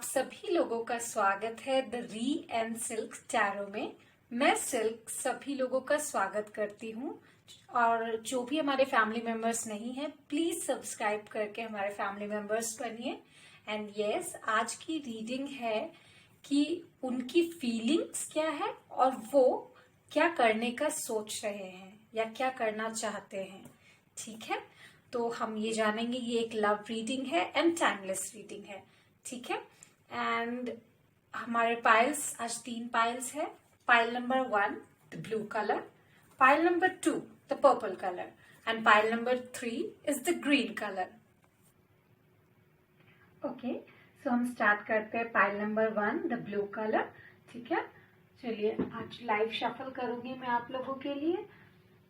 सभी लोगों का स्वागत है द री एंड सिल्क टैरो में। मैं सिल्क सभी लोगों का स्वागत करती हूँ और जो भी हमारे फैमिली मेंबर्स नहीं है प्लीज सब्सक्राइब करके हमारे फैमिली मेंबर्स बनिए। एंड यस, आज की रीडिंग है कि उनकी फीलिंग्स क्या है और वो क्या करने का सोच रहे हैं या क्या करना चाहते हैं। ठीक है, तो हम ये जानेंगे। ये एक लव रीडिंग है एंड टाइमलेस रीडिंग है। ठीक है, एंड हमारे पाइल्स आज 3 पाइल्स है। Pile number 1 the blue colour, pile number 2 the purple colour and pile number 3 is the green colour. Okay, so हम स्टार्ट करते हैं pile number 1 the blue colour. ठीक है, चलिए आज लाइव शफल करूंगी मैं आप लोगों के लिए।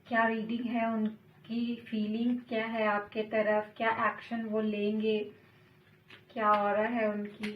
क्या रीडिंग है, उनकी फीलिंग क्या है आपके तरफ, क्या एक्शन वो लेंगे, क्या ऑरा है उनकी।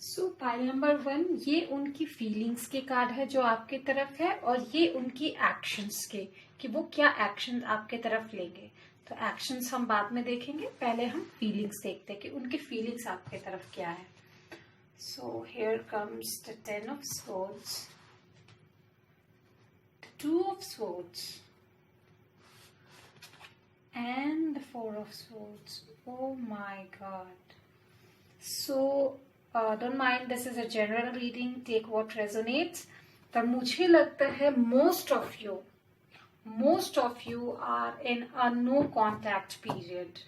सो पाइल नंबर 1 ये उनकी फीलिंग्स के कार्ड है जो आपके तरफ है, और ये उनकी एक्शंस के कि वो क्या एक्शन आपके तरफ लेंगे। तो एक्शंस हम बाद में देखेंगे, पहले हम फीलिंग्स देखते हैं कि उनकी फीलिंग्स आपके तरफ क्या है। So here comes the 10 of swords, 2 of swords and the 4 of swords. Oh my god. So don't mind, this is a general reading, take what resonates. पर मुझे लगता है most of you are in a no contact period.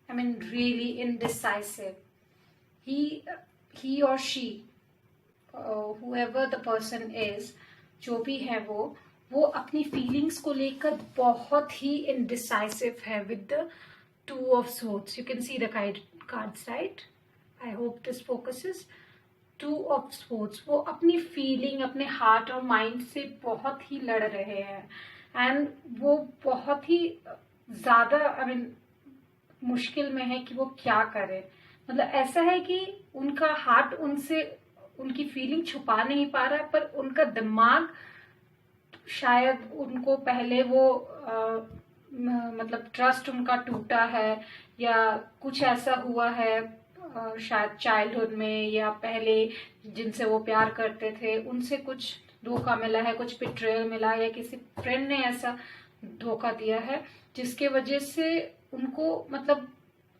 I mean really indecisive. He or she, whoever the person is, जो भी है वो अपनी feelings को लेकर बहुत ही इनडिसाइसिव है with the 2 of swords. You can see the cards, right? I hope this focuses. 2 of swords, वो अपनी फीलिंग, अपने हार्ट और माइंड से बहुत ही लड़ रहे हैं एंड वो बहुत ही ज्यादा मुश्किल में है कि वो क्या करे। मतलब ऐसा है कि उनका हार्ट उनसे उनकी फीलिंग छुपा नहीं पा रहा है, पर उनका दिमाग शायद उनको पहले वो मतलब ट्रस्ट उनका टूटा है या कुछ ऐसा हुआ है शायद चाइल्डहुड में या पहले जिनसे वो प्यार करते थे उनसे कुछ धोखा मिला है, कुछ बिट्रेयल मिला या किसी फ्रेंड ने ऐसा धोखा दिया है जिसके वजह से उनको मतलब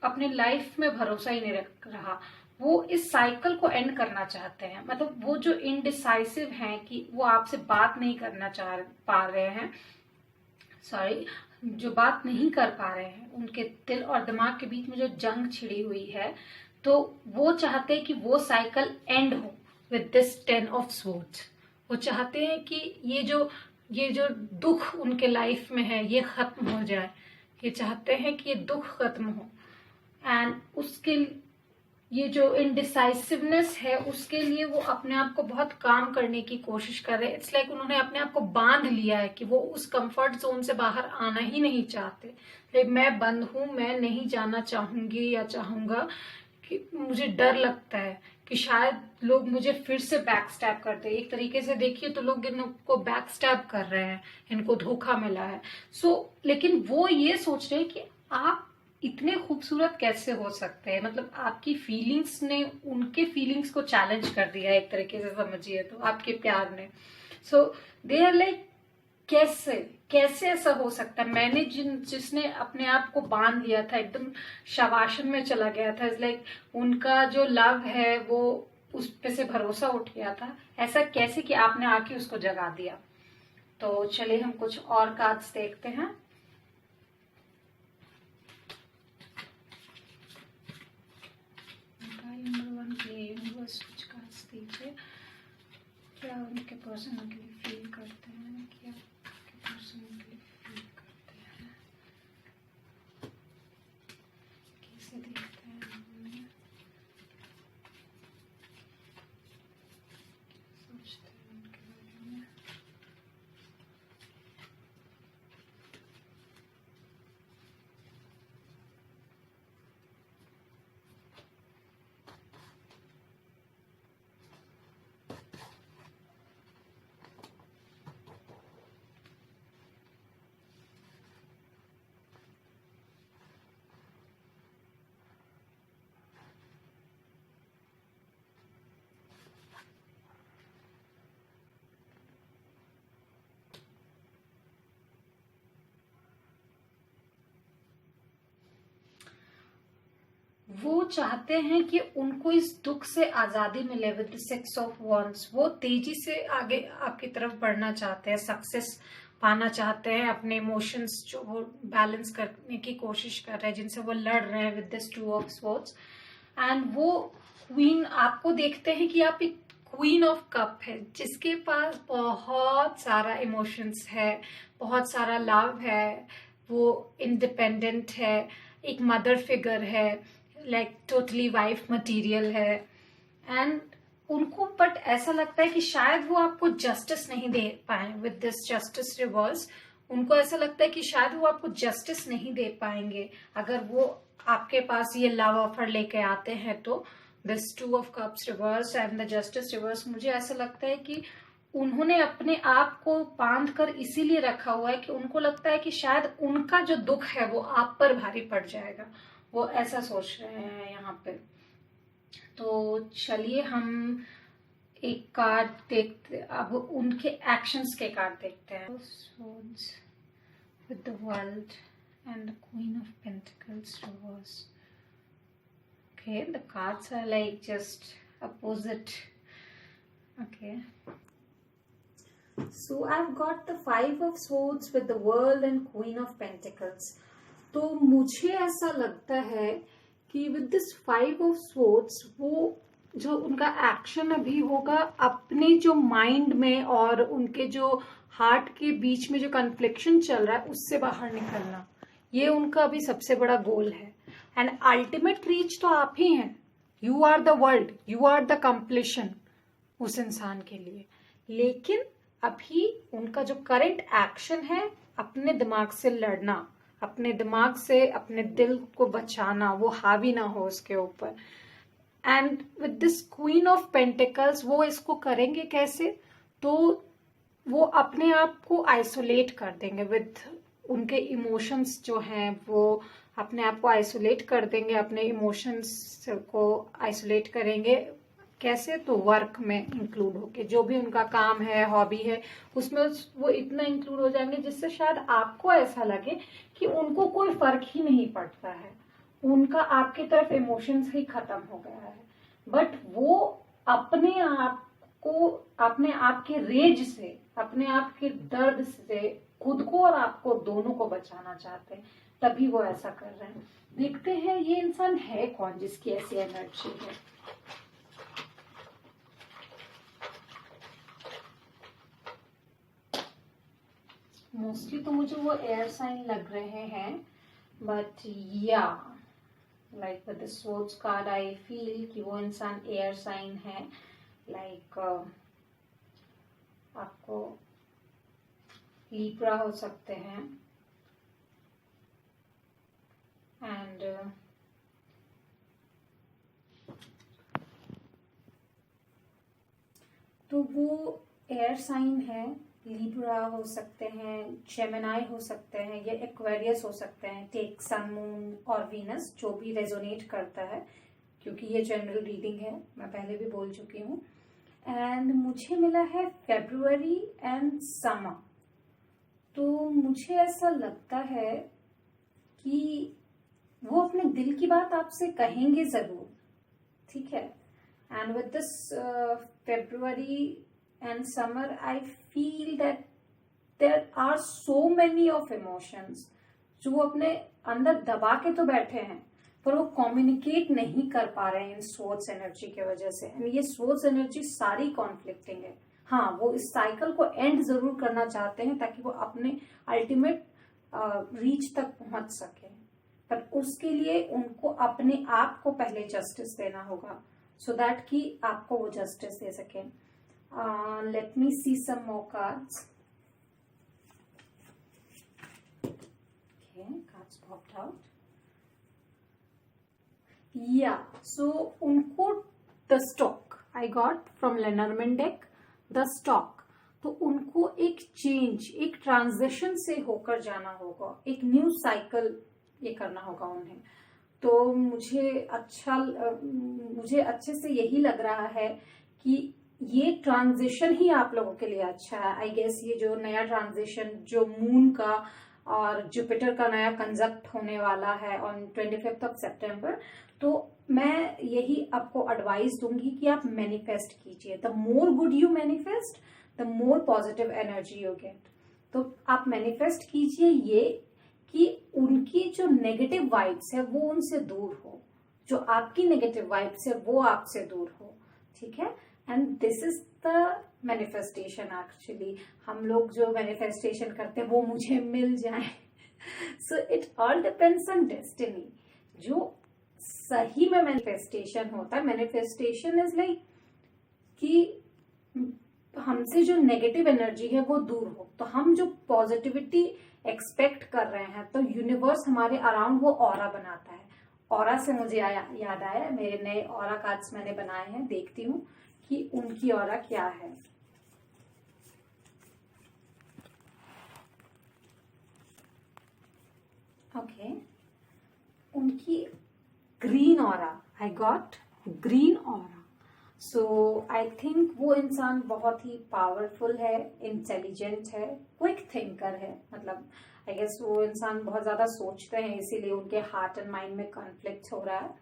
अपने लाइफ में भरोसा ही नहीं रख रहा। वो इस साइकिल को एंड करना चाहते हैं। मतलब वो जो इनडिसाइसिव हैं कि वो आपसे बात नहीं करना चाह पा रहे हैं, सॉरी, जो बात नहीं कर पा रहे हैं, उनके दिल और दिमाग के बीच में जो जंग छिड़ी हुई है, तो वो चाहते हैं कि वो साइकिल एंड हो विद दिस 10 ऑफ स्वॉर्ड्स। वो चाहते हैं कि ये जो दुख उनके लाइफ में है ये खत्म हो जाए। ये चाहते हैं कि ये दुख खत्म हो एंड उसके ये जो इनडिसाइसिवनेस है उसके लिए वो अपने आप को बहुत काम करने की कोशिश कर रहे हैं। इट्स लाइक उन्होंने अपने आप को बांध लिया है कि वो उस कंफर्ट जोन से बाहर आना ही नहीं चाहते। लाइक मैं बंद हूं, मैं नहीं जाना चाहूंगी या चाहूंगा, कि मुझे डर लगता है कि शायद लोग मुझे फिर से बैक स्टैब कर दे। एक तरीके से देखिए तो लोग इनको बैक स्टैब कर रहे हैं, इनको धोखा मिला है। लेकिन वो ये सोच रहे हैं कि आप इतने खूबसूरत कैसे हो सकते हैं, मतलब आपकी फीलिंग्स ने उनके फीलिंग्स को चैलेंज कर दिया एक तरीके से समझिए तो, आपके प्यार ने। सो दे आर लाइक, कैसे कैसे ऐसा हो सकता है। मैंने जिसने अपने आप को बांध लिया था, एकदम शवासन में चला गया था, इज लाइक उनका जो लव है वो उस पे से भरोसा उठ गया था, ऐसा कैसे कि आपने आके उसको जगा दिया। तो चलिए हम कुछ और कार्ड्स देखते हैं। यूनिवर्स कुछ कार्ड्स दीजिए, क्या उनके पर्सन के लिए फील करते हैं, क्या उनके पर्सन के लिए फील करते हैं, कैसे देखते हैं उन्हें, सोचते हैं उनके बारे में। वो चाहते हैं कि उनको इस दुख से आजादी मिले विद द 6 ऑफ वॉन्ड्स। वो तेजी से आगे आपकी तरफ बढ़ना चाहते हैं, सक्सेस पाना चाहते हैं, अपने इमोशंस जो वो बैलेंस करने की कोशिश कर रहे हैं, जिनसे वो लड़ रहे हैं with this 2 of swords. And वो क्वीन, आपको देखते हैं कि आप एक क्वीन ऑफ कप है, जिसके पास बहुत सारा इमोशंस है, बहुत सारा लव है, वो इंडिपेंडेंट है, एक मदर फिगर है, लाइक टोटली वाइफ मटेरियल है। एंड उनको बट ऐसा लगता है कि शायद वो आपको जस्टिस नहीं दे पाए विद दिस जस्टिस रिवर्स। उनको ऐसा लगता है कि शायद वो आपको जस्टिस नहीं दे पाएंगे अगर वो आपके पास ये लव ऑफर लेके आते हैं तो। This 2 of cups reverse and the justice reverse, मुझे ऐसा लगता है कि उन्होंने अपने आप को बांध कर इसीलिए रखा हुआ है कि उनको लगता है कि शायद उनका जो दुख है वो आप पर भारी पड़ जाएगा, वो ऐसा सोच रहे हैं यहाँ पे। तो चलिए हम एक कार्ड देखते, अब उनके एक्शंस के कार्ड देखते हैं। With the world and the queen of pentacles reverse. Okay, the cards are like just opposite. Okay, so I've got the 5 of swords with the world and queen of pentacles। तो मुझे ऐसा लगता है कि with this 5 of swords वो जो उनका action अभी होगा, अपने जो माइंड में और उनके जो हार्ट के बीच में जो कन्फ्लिक्शन चल रहा है उससे बाहर निकलना, ये उनका अभी सबसे बड़ा गोल है। एंड अल्टीमेट रीच तो आप ही हैं, you are the world, you are the completion उस इंसान के लिए। लेकिन अभी उनका जो करंट एक्शन है, अपने दिमाग से लड़ना, अपने दिमाग से अपने दिल को बचाना, वो हावी ना हो उसके ऊपर। And with this queen of pentacles वो इसको करेंगे कैसे, तो वो अपने आप को आइसोलेट कर देंगे विद उनके इमोशंस जो हैं, वो अपने आप को आइसोलेट कर देंगे, अपने इमोशंस को आइसोलेट करेंगे। कैसे, तो वर्क में इंक्लूड होके, जो भी उनका काम है, हॉबी है, उसमें वो इतना इंक्लूड हो जाएंगे जिससे शायद आपको ऐसा लगे कि उनको कोई फर्क ही नहीं पड़ता है, उनका आपकी तरफ इमोशंस ही खत्म हो गया है। बट वो अपने आप को, अपने आप के रेज से, अपने आप के दर्द से खुद को और आपको दोनों को बचाना चाहते हैं, तभी वो ऐसा कर रहे हैं। देखते हैं ये इंसान है कौन जिसकी ऐसी एनर्जी है। मोस्टली तो मुझे वो एयर साइन लग रहे हैं, बट या like with the swords card I feel कि वो इंसान एयर साइन है। लाइक आपको लीब्रा हो सकते हैं, एंड तो वो एयर साइन है, लिब्रा हो सकते हैं, जेमिनाई हो सकते हैं, या एक्वेरियस हो सकते हैं। टेक सन, मून और वीनस, जो भी रेजोनेट करता है, क्योंकि ये जनरल रीडिंग है, मैं पहले भी बोल चुकी हूँ। एंड मुझे मिला है फेब्रुअरी एंड समर। तो मुझे ऐसा लगता है कि वो अपने दिल की बात आपसे कहेंगे जरूर, ठीक है। And with this February and summer I feel that there are so many of emotions जो वो अपने अंदर दबा के तो बैठे हैं, पर वो कम्युनिकेट नहीं कर पा रहे हैं इन सोर्स एनर्जी की वजह से। एंड ये सोर्स एनर्जी सारी कॉन्फ्लिक्टिंग है। हाँ, वो इस साइकिल को एंड जरूर करना चाहते हैं ताकि वो अपने अल्टीमेट रीच तक पहुंच सके, पर उसके लिए उनको अपने आप को पहले जस्टिस देना होगा, सो दैट कि आपको वो जस्टिस दे सके। Let me see some more cards. Okay, cards popped out. Yeah so उनको the stock I got from Lenormand deck, the stock. तो उनको एक चेंज, एक ट्रांजिशन से होकर जाना होगा, एक न्यू साइकिल ये करना होगा उन्हें। तो मुझे अच्छे से यही लग रहा है कि ये ट्रांजिशन ही आप लोगों के लिए अच्छा है। आई गेस ये जो नया ट्रांजिशन जो मून का और जुपिटर का नया कंजक्ट होने वाला है ऑन 25 ऑफ सितंबर, तो मैं यही आपको एडवाइस दूंगी कि आप मैनिफेस्ट कीजिए। The more good you manifest, the more positive energy you get. तो आप मैनिफेस्ट कीजिए ये कि उनकी जो नेगेटिव वाइब्स है वो उनसे दूर हो, जो आपकी नेगेटिव वाइब्स है वो आपसे दूर हो, ठीक है। And this is the manifestation. Actually हम लोग जो मैनिफेस्टेशन करते हैं वो मुझे मिल जाए, so it all depends on destiny. जो सही में मैनिफेस्टेशन होता है, मैनिफेस्टेशन इज लाइक कि हमसे जो नेगेटिव एनर्जी है वो दूर हो, तो हम जो पॉजिटिविटी एक्सपेक्ट कर रहे हैं तो यूनिवर्स हमारे अराउंड वो ऑरा बनाता है। ऑरा से मुझे याद आया, मेरे नए ऑरा कार्ड्स मैंने बनाए हैं, देखती हूँ कि उनकी ऑरा क्या है। ओके, उनकी green aura, I got green aura. So I think वो इंसान बहुत ही पावरफुल है, इंटेलिजेंट है, क्विक थिंकर है। मतलब आई गेस वो इंसान बहुत ज्यादा सोचते हैं, इसीलिए उनके हार्ट एंड माइंड में कॉन्फ्लिक्ट हो रहा है।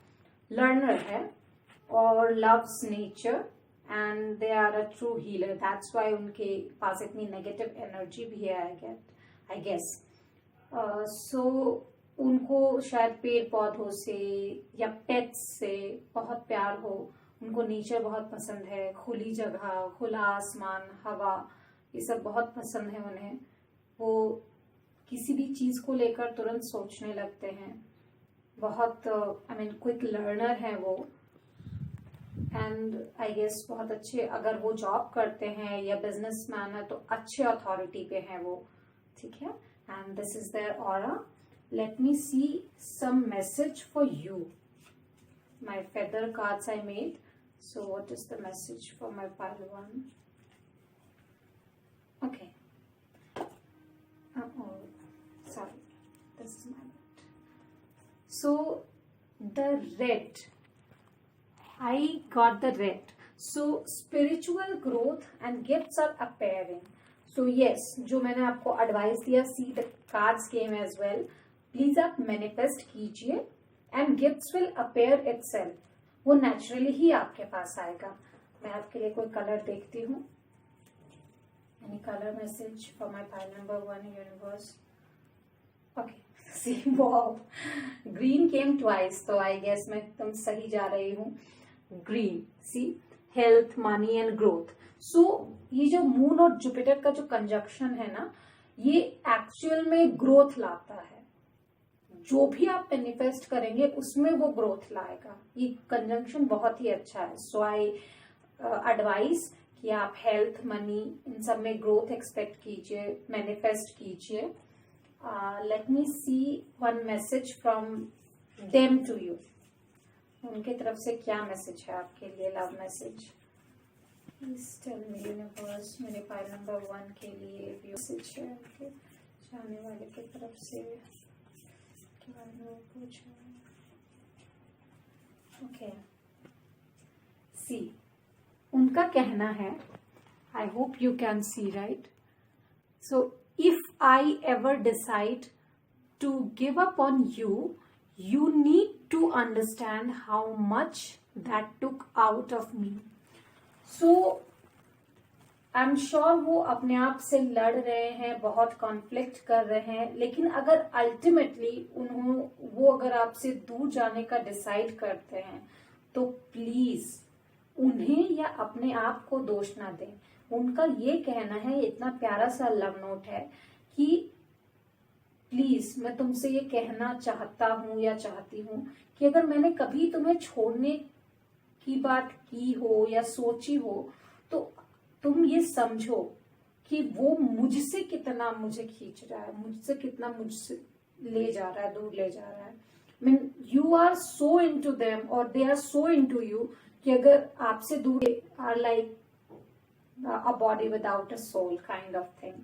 लर्नर है और loves nature and they are a true healer, that's why उनके पास इतनी नेगेटिव एनर्जी भी है आई गेस। सो उनको शायद पेड़ पौधों से या पेट्स से बहुत प्यार हो। उनको नेचर बहुत पसंद है, खुली जगह, खुला आसमान, हवा, ये सब बहुत पसंद है उन्हें। वो किसी भी चीज को लेकर तुरंत सोचने लगते हैं। बहुत क्विक लर्नर है वो। एंड आई गेस बहुत अच्छे, अगर वो जॉब करते हैं या बिजनेसमैन है तो अच्छे अथॉरिटी पे हैं वो, ठीक है। And this is their aura. Let me see some message for you. My feather cards I made. So what is the message for my pile one? Okay. Oh, sorry. This is my bad. So the red. I got the red. So spiritual growth and gifts are appearing. So yes, जो मैंने आपको advice दिया, see the cards came as well. Please आप manifest कीजिए and gifts will appear itself. वो naturally ही आपके पास आएगा। मैं आपके लिए कोई कलर देखती हूँ। Any colour message for my pile number 1 universe. Okay, see wow, green came twice, तो आई गेस मैं एकदम सही जा रही हूँ। Green, see health, money and growth. So ये जो मून और जुपिटर का जो कंजक्शन है ना, ये एक्चुअल में ग्रोथ लाता है। जो भी आप मैनिफेस्ट करेंगे उसमें वो ग्रोथ लाएगा। ये कंजंक्शन बहुत ही अच्छा है। सो आई एडवाइस कि आप हेल्थ, मनी, इन सब में ग्रोथ एक्सपेक्ट कीजिए, मैनिफेस्ट कीजिए। Let me see one message from them to you. उनके तरफ से क्या मैसेज है आपके लिए, love message. Please tell me universe, मेरे पाइल नंबर 1 के लिए मैसेज है उनके जाने वाले की तरफ से, क्या पूछो। ओके, सी, उनका कहना है, I hope you can C, right? So if I ever decide to give up on you, you need to understand how much that took out of me. So I'm sure वो अपने आप से लड़ रहे हैं, बहुत कॉन्फ्लिक्ट कर रहे हैं, लेकिन अगर अल्टीमेटली वो अगर आपसे दूर जाने का डिसाइड करते हैं तो प्लीज उन्हें या अपने आप को दोष ना दें। उनका ये कहना है, इतना प्यारा सा लव नोट है कि प्लीज मैं तुमसे ये कहना चाहता हूं या चाहती हूं कि अगर मैंने कभी तुम्हें छोड़ने की बात की हो या सोची हो तो तुम ये समझो कि वो मुझसे कितना मुझे खींच रहा है, मुझसे कितना मुझसे ले जा रहा है, दूर ले जा रहा है। Mean you are so into them और they are so into you कि अगर आपसे दूर are like a body without a soul kind of thing.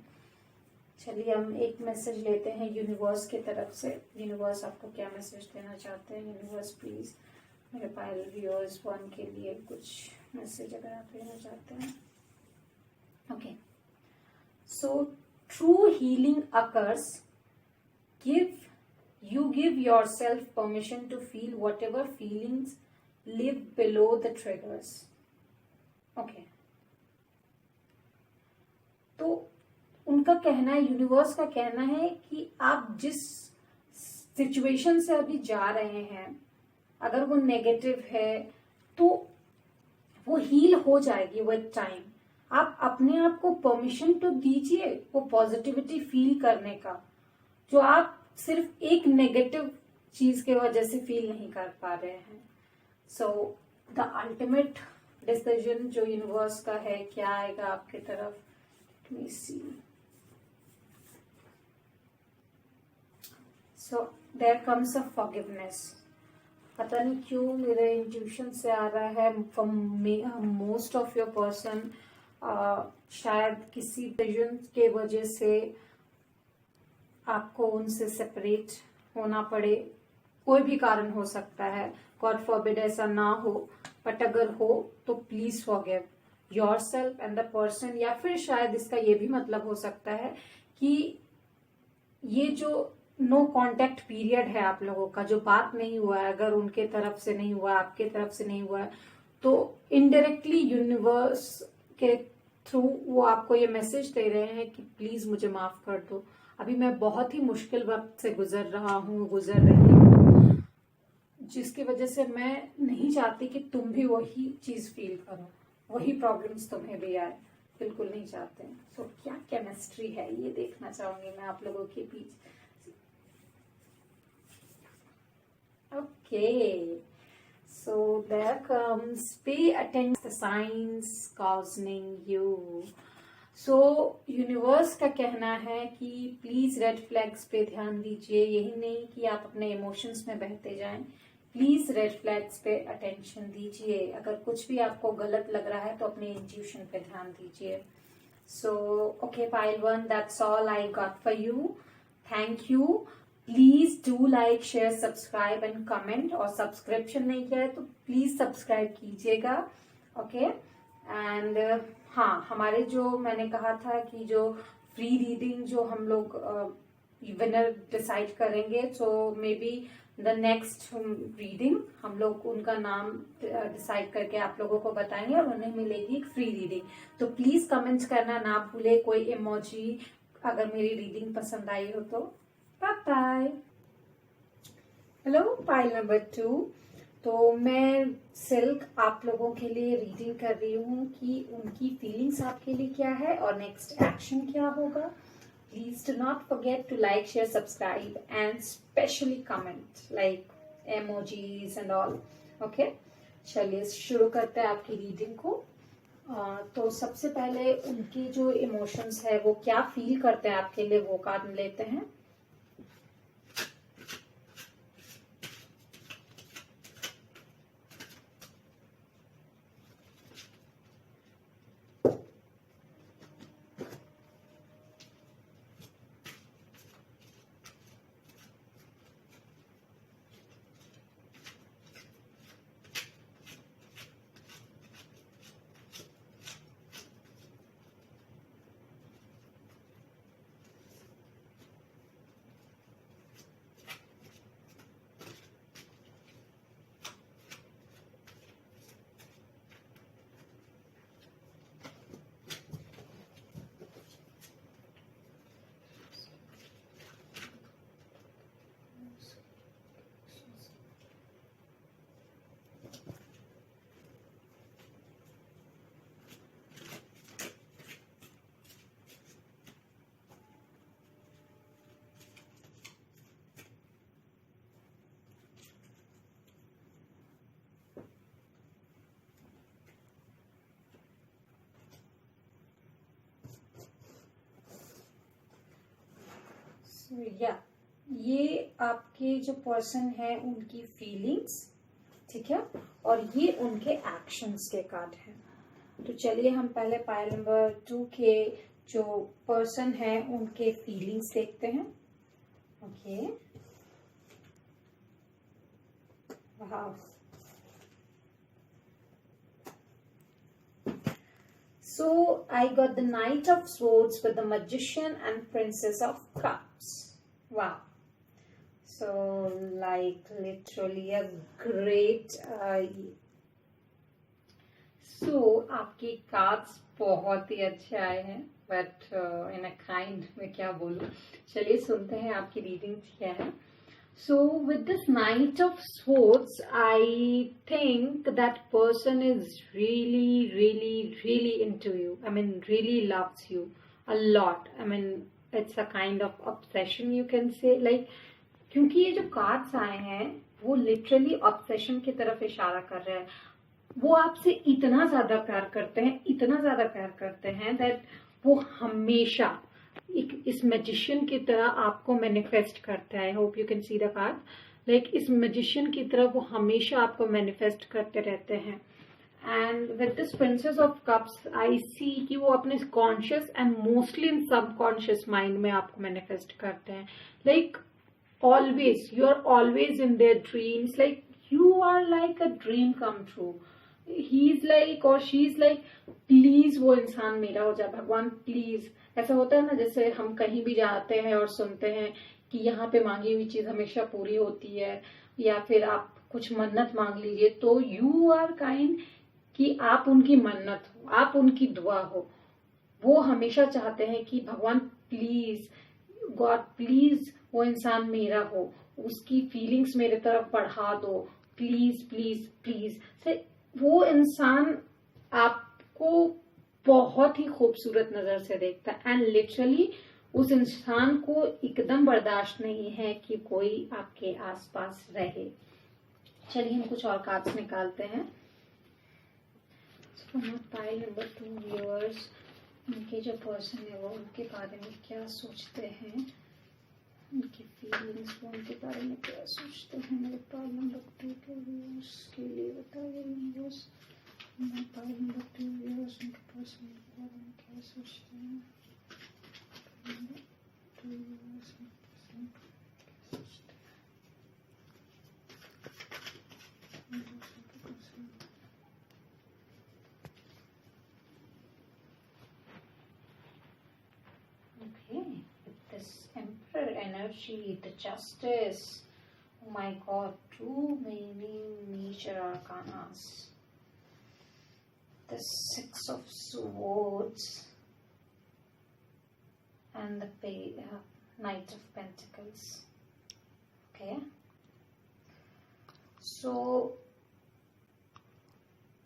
चलिए हम एक मैसेज लेते हैं यूनिवर्स की तरफ से। यूनिवर्स आपको क्या मैसेज देना चाहते हैं? यूनिवर्स प्लीज मेरे पाइल व्यूअर्स 1 के लिए कुछ मैसेज अगर आप देना चाहते हैं। Okay, so true healing occurs, you give yourself permission to feel whatever feelings live below the triggers. Okay, तो उनका कहना है, यूनिवर्स का कहना है कि आप जिस सिचुएशन से अभी जा रहे हैं, अगर वो नेगेटिव है तो वो हील हो जाएगी विद टाइम। आप अपने आप को परमिशन तो दीजिए वो पॉजिटिविटी फील करने का, जो आप सिर्फ एक नेगेटिव चीज के वजह से फील नहीं कर पा रहे हैं। सो द अल्टीमेट डिसीजन जो यूनिवर्स का है, क्या आएगा आपकी तरफ? Let me see. So there comes a forgiveness. पता नहीं क्यों मेरे इंट्यूशन से आ रहा है, from most of your person शायद किसी डिसीजन के वजह से आपको उनसे सेपरेट होना पड़े। कोई भी कारण हो सकता है, गॉड फॉरबिड ऐसा ना हो, बट अगर हो तो please forgive yourself and the person. या फिर शायद इसका ये भी मतलब हो सकता है कि ये जो नो कांटेक्ट पीरियड है आप लोगों का, जो बात नहीं हुआ है, अगर उनके तरफ से नहीं हुआ, आपके तरफ से नहीं हुआ है, तो इनडायरेक्टली यूनिवर्स के थ्रू वो आपको ये मैसेज दे रहे हैं कि प्लीज मुझे माफ कर दो। अभी मैं बहुत ही मुश्किल वक्त से गुजर रही हूँ, जिसकी वजह से मैं नहीं चाहती कि तुम भी वही चीज फील करो, वही प्रॉब्लम्स तुम्हें भी आए, बिल्कुल नहीं चाहते। सो क्या केमिस्ट्री है ये देखना चाहूंगी मैं आप लोगों के बीच। Okay, so there comes, pay attention to the signs causing you. So universe का कहना है कि प्लीज रेड फ्लैग्स पे ध्यान दीजिए। यही नहीं कि आप अपने इमोशंस में बहते जाएं, please red flags pay attention दीजिए। अगर कुछ भी आपको गलत लग रहा है तो अपने इंट्यूशन पे ध्यान दीजिए। So okay pile 1, that's all I got for you. Thank you. Please do like, share, subscribe and comment. और सब्सक्रिप्शन नहीं किया है तो प्लीज सब्सक्राइब कीजिएगा। ओके, एंड हाँ, हमारे जो मैंने कहा था कि जो फ्री रीडिंग जो हम लोग विनर डिसाइड करेंगे, so maybe the next reading हम लोग उनका नाम डिसाइड करके आप लोगों को बताएंगे और उन्हें मिलेगी एक फ्री रीडिंग। तो प्लीज कमेंट्स करना ना भूले, कोई इमोजी अगर मेरी रीडिंग पसंद आई हो तो। Bye bye. Hello pile number 2। तो मैं सिल्क आप लोगों के लिए रीडिंग कर रही हूँ कि उनकी फीलिंग्स आपके लिए क्या है और नेक्स्ट एक्शन क्या होगा। Please do not forget to like, share, subscribe and specially comment like emojis and all. Okay, चलिए शुरू करते हैं आपकी रीडिंग को। तो सबसे पहले उनकी जो इमोशंस है वो क्या फील करते हैं आपके लिए, वो कार्ड लेते हैं। या ये आपके जो पर्सन है उनकी फीलिंग्स, ठीक है, और ये उनके एक्शंस के कार्ड हैं। तो चलिए हम पहले पाइल नंबर 2 के जो पर्सन है उनके फीलिंग्स देखते हैं। ओके, वाह, so I got the Knight of Swords with the Magician and Princess of Cups. Wow. So like literally a great so आपके कार्ड्स बहुत ही अच्छे आए हैं, बट इन अ काइंड में क्या बोलूं। चलिए सुनते हैं आपकी रीडिंग क्या है। So with this Knight of Swords, I think that person is really, really, really into you. I mean, really loves you a lot. I mean, it's a kind of obsession you can say. Like, क्योंकि ये जो cards आए हैं वो literally obsession की तरफ इशारा कर रहे हैं। वो आपसे इतना ज्यादा प्यार करते हैं, इतना ज्यादा प्यार करते हैं दैट वो हमेशा इस मैजिशियन की तरह आपको मैनिफेस्ट करता है। I hope you can see the card. Like इस मैजिशियन की तरह वो हमेशा आपको मैनिफेस्ट करते रहते हैं। And with this princess of cups I see कि वो अपने conscious and mostly in subconscious mind में आपको मैनिफेस्ट करते हैं। Like always you are always in their dreams, like you are like a dream come true. He is like or she is like please वो इंसान मेरा हो जाए, भगवान प्लीज। ऐसा होता है ना, जैसे हम कहीं भी जाते हैं और सुनते हैं कि यहाँ पे मांगी हुई चीज हमेशा पूरी होती है, या फिर आप कुछ मन्नत मांग लीजिए, तो यू आर काइंड कि आप उनकी मन्नत हो, आप उनकी दुआ हो। वो हमेशा चाहते हैं कि भगवान प्लीज, गॉड प्लीज वो इंसान मेरा हो, उसकी फीलिंग्स मेरे तरफ बढ़ा दो, प्लीज प्लीज प्लीज। से वो इंसान आपको बहुत ही खूबसूरत नजर से देखता है एंड लिटरली उस इंसान को एकदम बर्दाश्त नहीं है कि कोई आपके आसपास रहे। चलिए हम कुछ और कार्ड्स निकालते हैं। पाइल नंबर 2 व्यूअर्स, उनके जो पर्सन है वो उनके बारे में क्या सोचते हैं, उनकी फीलिंग्स, वो उनके बारे में क्या सोचते हैं। मेरे पाइल नंबर 2 के व्यूअर्स के लिए बताइए यूनिवर्स। मैं पाइल नंबर 2 व्यूअर्स उनके पर्सन के बारे में क्या सोचते हैं। Energy, the justice, oh my god, too many major arcanas, the 6 of swords and the Knight of Pentacles. Okay, so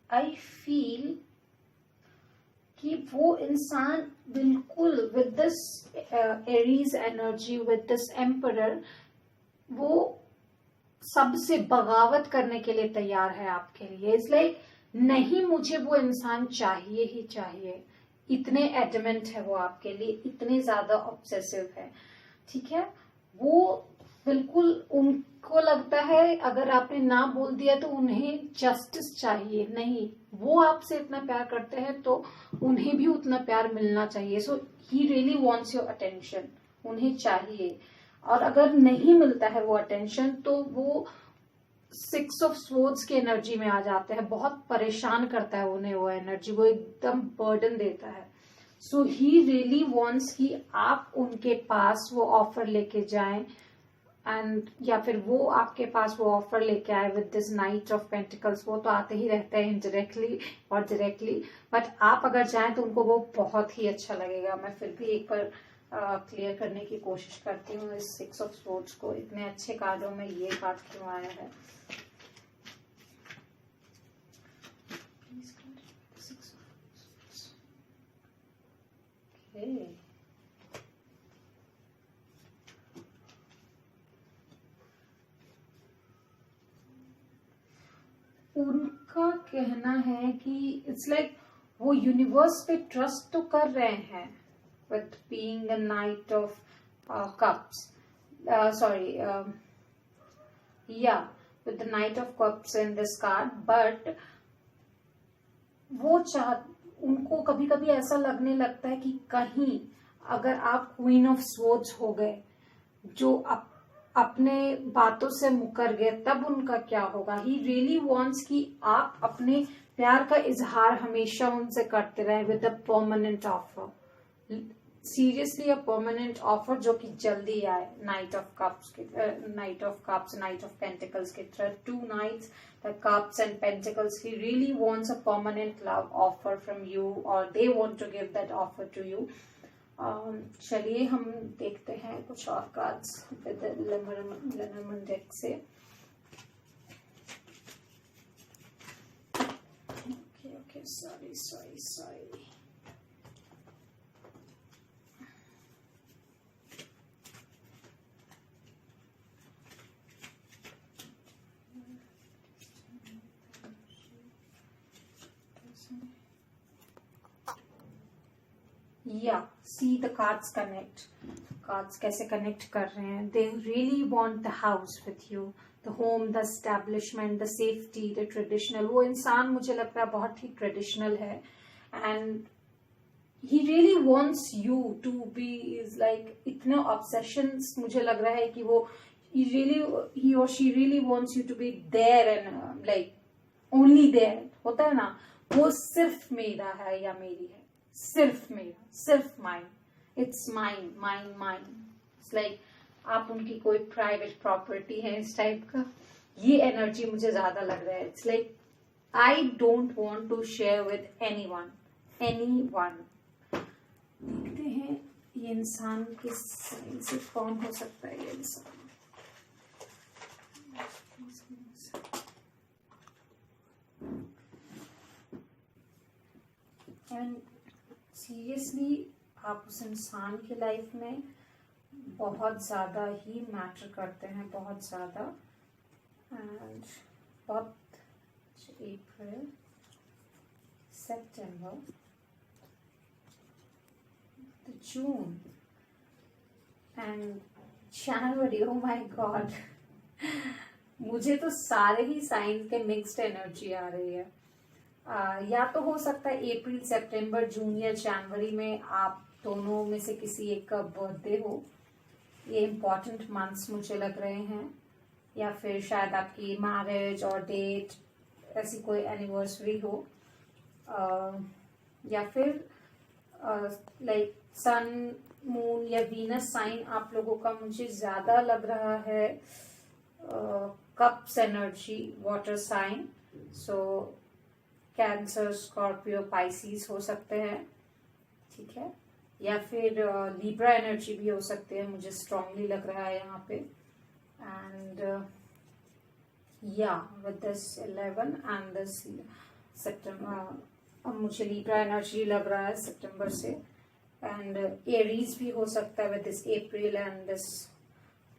I feel कि वो इंसान बिल्कुल with this Aries energy, with this emperor, वो सबसे बगावत करने के लिए तैयार है आपके लिए। इट्स लाइक नहीं, मुझे वो इंसान चाहिए ही चाहिए, इतने एडमेंट है वो आपके लिए, इतने ज्यादा ऑब्सेसिव है। ठीक है, वो बिल्कुल, उनको लगता है अगर आपने ना बोल दिया तो उन्हें जस्टिस चाहिए। नहीं, वो आपसे इतना प्यार करते हैं तो उन्हें भी उतना प्यार मिलना चाहिए। So he really wants your attention, उन्हें चाहिए। और अगर नहीं मिलता है वो अटेंशन तो वो 6 ऑफ स्वॉर्ड्स की एनर्जी में आ जाते हैं। बहुत परेशान करता है उन्हें वो एनर्जी, वो एकदम बर्डन देता है। सो ही रियली वांट्स कि आप उनके पास वो ऑफर लेके जाएं, एंड या फिर वो आपके पास वो ऑफर लेके आए with this night of pentacles. वो तो आते ही रहते हैं इनडायरेक्टली और डायरेक्टली, बट आप अगर जाएं तो उनको वो बहुत ही अच्छा लगेगा। मैं फिर भी एक बार क्लियर करने की कोशिश करती हूँ इस 6 ऑफ स्वॉर्ड्स को। इतने अच्छे कार्डों में ये कार्ड क्यों आया है? Okay. उनका कहना है कि इट्स लाइक वो यूनिवर्स पे ट्रस्ट तो कर रहे हैं with being a night of cups, sorry, yeah, with the Knight of Cups in this card, but वो उनको कभी कभी ऐसा लगने लगता है कि कहीं अगर आप क्वीन ऑफ स्वॉर्ड्स हो गए, जो अपने बातों से मुकर गए, तब उनका क्या होगा। ही रियली वांट्स कि आप अपने प्यार का इजहार हमेशा उनसे करते रहे with a permanent offer, seriously a permanent offer जो कि जल्दी आए। Knight of cups knight of pentacles की तरह, two knights, the cups and pentacles. He really wants a permanent love offer from you, और they want to give that offer to you. चलिए हम देखते हैं कुछ और कार्ड्स विद लेनरमैन डेक से। Okay, sorry. Yeah see the cards connect, cards कैसे connect कर रहे हैं। They really want the house with you, the home, the establishment, the safety, the traditional. वो इंसान मुझे लगता है बहुत ही ट्रेडिशनल है, and he really wants you to be, is like इतने obsessions मुझे लग रहा है कि वो he or she really wants you to be there and like only there, होता है ना, वो सिर्फ मेरा है या मेरी है, सिर्फ मेरा, सिर्फ mine, it's mine mine mine. It's like आप उनकी कोई प्राइवेट प्रॉपर्टी है, इस टाइप का ये एनर्जी मुझे ज्यादा लग रहा है। It's like I don't want to share with anyone. देखते हैं ये इंसान किस साइन से, कौन हो सकता है ये इंसान। एंड सीरियसली आप उस इंसान की लाइफ में बहुत ज्यादा ही मैटर करते हैं, बहुत ज्यादा। एंड बहुत अप्रैल, सितंबर, जून एंड जनवरी। ओ माय गॉड, मुझे तो सारे ही साइन के मिक्स्ड एनर्जी आ रही है। या तो हो सकता है अप्रैल, सितंबर, जून या जनवरी में आप दोनों में से किसी एक का बर्थडे हो। ये इम्पोर्टेंट मंथ्स मुझे लग रहे हैं, या फिर शायद आपकी मैरिज और डेट, ऐसी कोई एनिवर्सरी हो, या फिर लाइक सन, मून या वीनस साइन आप लोगों का मुझे ज्यादा लग रहा है। कप्स एनर्जी, वाटर साइन, सो कैंसर, स्कॉर्पियो, पाइसिस हो सकते हैं, ठीक है, या फिर लिब्रा एनर्जी भी हो सकते हैं, मुझे स्ट्रांगली लग रहा है यहाँ पे। एंड या विद दिस 11 एंड दिस सितंबर, अब मुझे लिब्रा एनर्जी लग रहा है सितंबर से, एंड एरीज भी हो सकता है with this April and this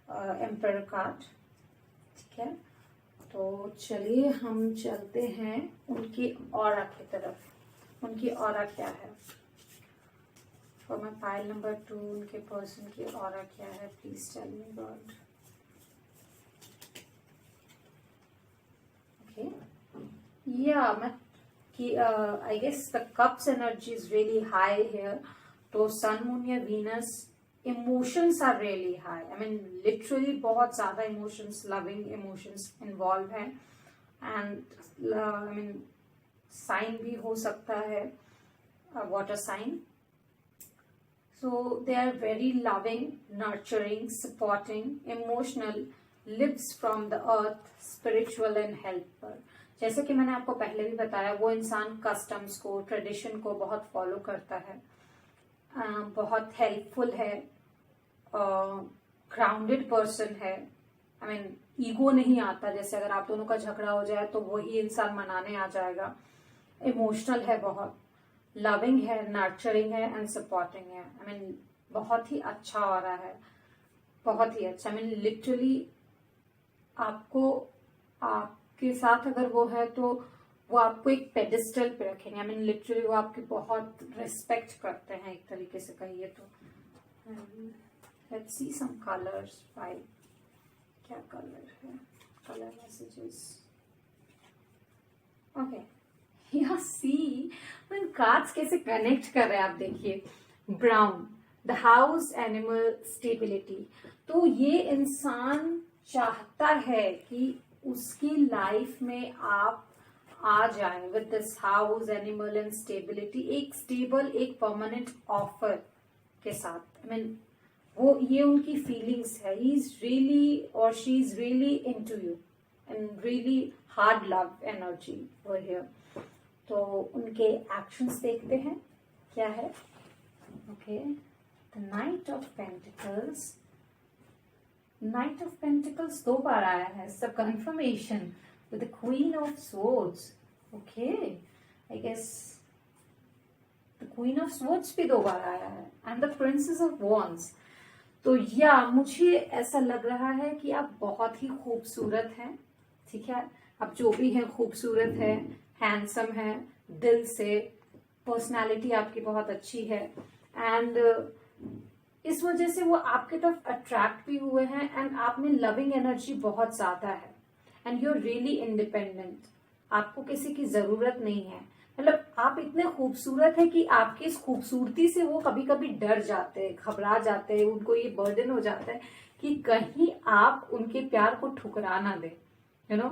emperor card, ठीक है। तो चलिए हम चलते हैं उनकी ऑरा की तरफ। उनकी ऑरा क्या है फॉर माय पाइल नंबर 2, उनके पर्सन की ऑरा क्या है, please tell me God. Okay, या मैं I guess the cups energy is really high here. तो sun, moon या Venus, emotions are really high. I mean literally बहुत ज्यादा emotions, loving emotions involved हैं, and I mean sign भी हो सकता है water sign. So they are very loving, nurturing, supporting, emotional, lives from the earth, spiritual and helper. जैसे कि मैंने आपको पहले भी बताया, वो इंसान कस्टम्स को, ट्रेडिशन को बहुत फॉलो करता है, बहुत हेल्पफुल है, ग्राउंडेड पर्सन है। आई मीन ईगो नहीं आता, जैसे अगर आप दोनों का झगड़ा हो जाए तो वही इंसान मनाने आ जाएगा। इमोशनल है, बहुत लविंग है, नर्चरिंग है एंड सपोर्टिंग है। आई मीन बहुत ही अच्छा हो रहा है, बहुत ही अच्छा। आई मीन लिटरली आपको, आपके साथ अगर वो है तो वो आपको एक पेडिस्टल पे रखेंगे। आई मीन लिटरली वो आपकी बहुत रिस्पेक्ट करते हैं, एक तरीके से कहिए तो। Let's see some colours. Five. क्या कलर है? Colour messages. ओके. यहाँ सी कार्ड्स कैसे कनेक्ट कर रहे हैं आप देखिए. Brown, the house animal stability. तो ये इंसान चाहता है कि उसकी लाइफ में आप आ जाए with this house animal and stability. एक स्टेबल, एक परमानेंट ऑफर के साथ. आई मीन वो ये उनकी फीलिंग्स है. ही इज रियली और she is really into you and really hard love energy over here. तो उनके एक्शंस देखते हैं क्या है. Okay. The night of pentacles. Night of pentacles 2 बार आया है. सब confirmation with the Queen of Swords. Okay, I guess the Queen of Swords भी 2 बार आया है and the Princess of Wands. तो या मुझे ऐसा लग रहा है कि आप बहुत ही खूबसूरत हैं. ठीक है, आप जो भी हैं खूबसूरत है, हैंडसम है दिल से. पर्सनालिटी आपकी बहुत अच्छी है एंड इस वजह से वो आपके तरफ अट्रैक्ट भी हुए हैं एंड आप में लविंग एनर्जी बहुत ज्यादा है. And you are really independent. आपको किसी की जरूरत नहीं है. मतलब आप इतने खूबसूरत है कि आपकी इस खूबसूरती से वो कभी कभी डर जाते हैं, घबरा जाते हैं. उनको ये बर्डन हो जाता है कि कहीं आप उनके प्यार को ठुकरा ना दे. यू नो,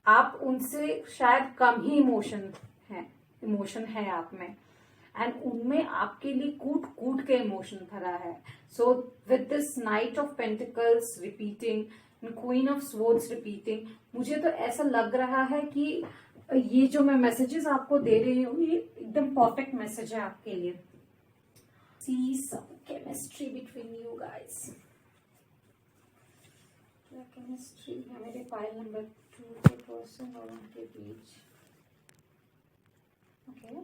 आप उनसे शायद कम ही इमोशन है आप में एंड उनमें आपके लिए कूट कूट के इमोशन भरा है. So with this night of pentacles repeating, queen of swords repeating, मुझे तो ऐसा लग रहा है कि ये जो मैं मैसेजेस आपको दे रही हूँ ये एकदम परफेक्ट मैसेज है आपके लिए. See some chemistry between you guys. क्या केमिस्ट्री है मेरे पाइल नंबर 2 के पर्सन और उनके बीच. Okay.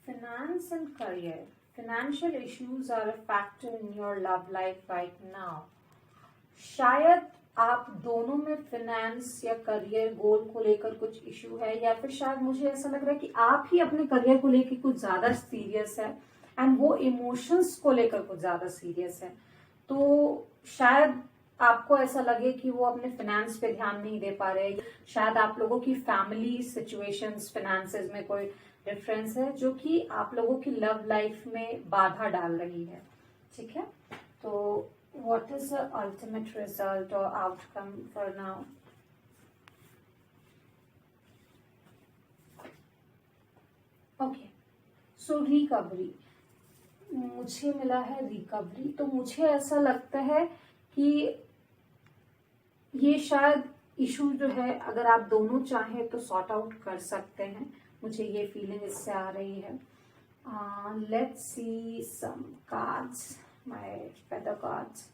Finance and career. Financial issues are a factor in your love life right now. शायद आप दोनों में फाइनेंस या करियर गोल को लेकर कुछ इशू है या फिर शायद मुझे ऐसा लग रहा है कि आप ही अपने करियर को लेकर कुछ ज्यादा सीरियस है एंड वो इमोशंस को लेकर कुछ ज्यादा सीरियस है. तो शायद आपको ऐसा लगे कि वो अपने फाइनेंस पे ध्यान नहीं दे पा रहे. शायद आप लोगों की फैमिली सिचुएशंस फाइनेंसेस में कोई डिफरेंस है जो कि आप लोगों की लव लाइफ में बाधा डाल रही है. ठीक है. तो what is the ultimate result or outcome for now? Okay, so recovery. मुझे मिला है रिकवरी. तो मुझे ऐसा लगता है कि ये शायद इशू जो है अगर आप दोनों चाहें तो सॉर्ट आउट कर सकते हैं. मुझे ये फीलिंग इससे आ रही है. Let's see some cards. My feather cards.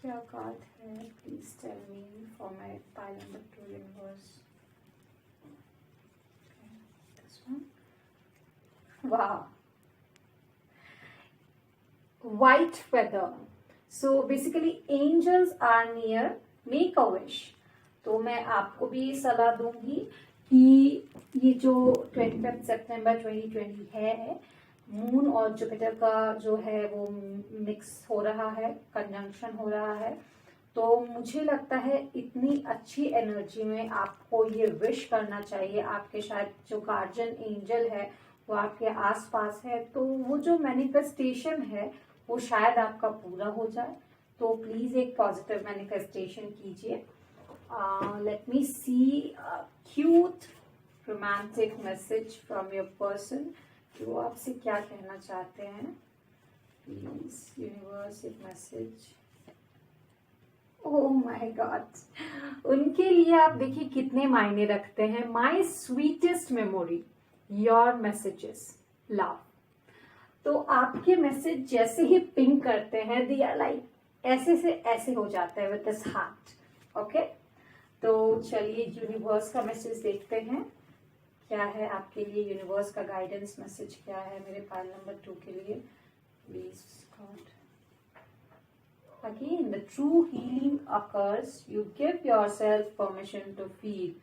क्या कार्ड है? Please tell me for my pile number 2 universe. This one. वाह. White feather. So basically angels are near. Make a wish. तो मैं आपको भी सलाह दूंगी कि ये जो 25 सितंबर 2020 है, मून और जुपिटर का जो है वो मिक्स हो रहा है, कंजंक्शन हो रहा है. तो मुझे लगता है इतनी अच्छी एनर्जी में आपको ये विश करना चाहिए. आपके शायद जो गार्जियन एंजल है वो आपके आसपास है. तो वो जो मैनिफेस्टेशन है वो शायद आपका पूरा हो जाए. तो प्लीज एक पॉजिटिव मैनिफेस्टेशन कीजिए. Let me see cute romantic message from your person. वो आपसे क्या कहना चाहते हैं. प्लीज यूनिवर्स एक मैसेज. Oh my God. उनके लिए आप देखिए कितने मायने रखते हैं. My sweetest memory, your messages, love. तो आपके मैसेज जैसे ही पिंग करते हैं दे आर लाइक ऐसे से ऐसे हो जाता है विद दिस हार्ट. ओके. तो चलिए यूनिवर्स का मैसेज देखते हैं क्या है आपके लिए. यूनिवर्स का गाइडेंस मैसेज क्या है मेरे पाइल नंबर 2 के लिए. Please God. Again, the true healing occurs. You give yourself permission to feel.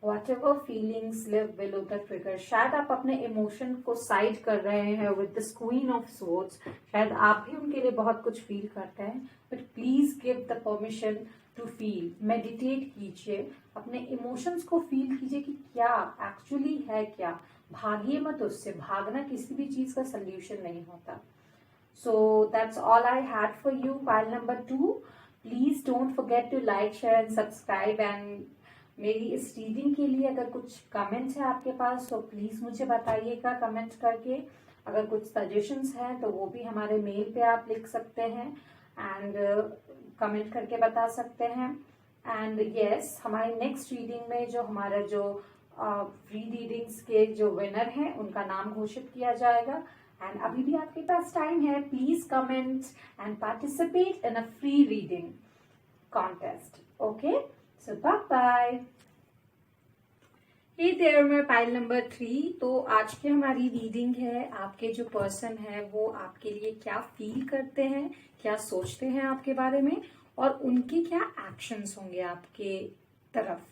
whatever feelings live below the trigger. शायद आप अपने इमोशन को साइड कर रहे हैं with this Queen of Swords. शायद आप भी उनके लिए बहुत कुछ फील करते हैं, but please give the permission to feel. Meditate कीजिए, अपने इमोशंस को फील कीजिए कि क्या एक्चुअली है क्या. भागिए मत उससे, भागना किसी भी चीज का सोल्यूशन नहीं होता. So that's all I had for you. Pile number 2. Please don't forget to like, share and subscribe. And मेरी इस रीडिंग के लिए अगर कुछ कमेंट्स है आपके पास तो प्लीज मुझे बताइएगा कमेंट करके. अगर कुछ सजेशंस हैं तो वो भी हमारे मेल पे आप लिख सकते हैं एंड कमेंट करके बता सकते हैं. एंड यस, हमारी नेक्स्ट रीडिंग में जो हमारा जो फ्री रीडिंग्स के जो विनर हैं उनका नाम घोषित किया जाएगा. एंड अभी भी आपके पास टाइम है. Please comment and participate in a free reading contest. Okay, so bye bye. Hey there, मैं पाइल नंबर 3. तो आज की हमारी रीडिंग है आपके जो पर्सन है वो आपके लिए क्या फील करते हैं, क्या सोचते हैं आपके बारे में और उनके क्या एक्शंस होंगे आपके तरफ.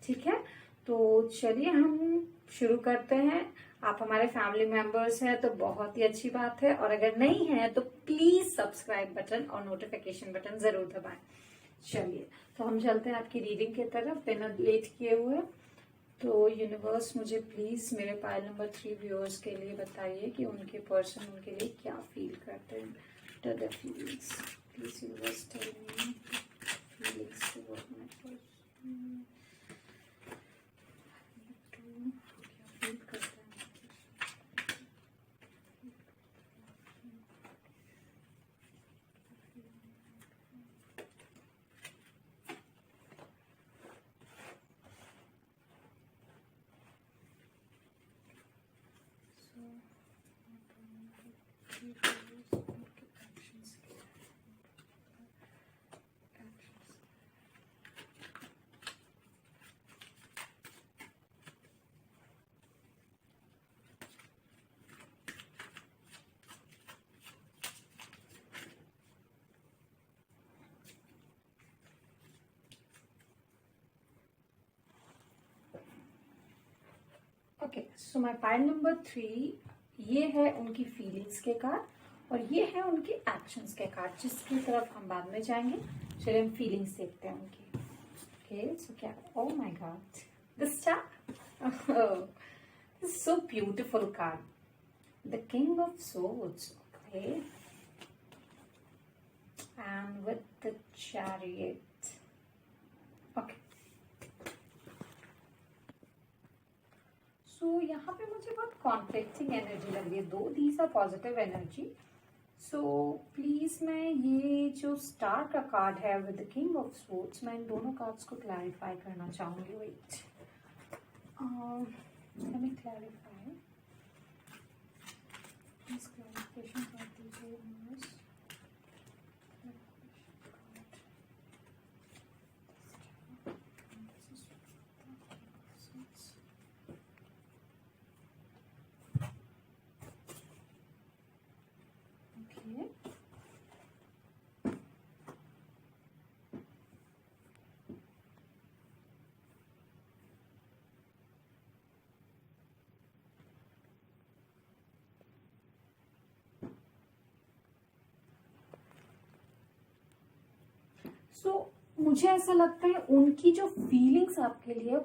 ठीक है, तो चलिए हम शुरू करते हैं. आप हमारे फैमिली मेंबर्स हैं तो बहुत ही अच्छी बात है, और अगर नहीं है तो प्लीज सब्सक्राइब बटन और नोटिफिकेशन बटन जरूर दबाएं. चलिए, तो हम चलते हैं आपकी रीडिंग की तरफ बिना लेट किए हुए. तो यूनिवर्स मुझे प्लीज मेरे पाइल नंबर 3 व्यूअर्स के लिए बताइए कि उनके पर्सन उनके लिए क्या फील करते हैं. The feelings please universe tell me feelings toward my person. क्या फील करते हैं. Okay, so my pile number 3 ये है उनकी फीलिंग्स के कार्ड और ये है उनके एक्शंस के कार्ड, जिसकी तरफ हम बाद में जाएंगे. चलिए हम फीलिंग्स देखते हैं उनकी. ओके, सो क्या, oh my god, this star, this so beautiful card, the king of swords. Okay, and with the chariot. Okay, so यहाँ पे मुझे बहुत कॉन्फ्लिक्टिंग एनर्जी लग रही है. Though these are positive energy. So please मैं ये जो स्टार का कार्ड है with the king of swords, मैं इन दोनों कार्ड्स को क्लैरिफाई करना चाहूंगी. Wait, let me clarify. Please clarification कर दीजिए. सो मुझे ऐसा लगता है उनकी जो फीलिंग्स आपके लिए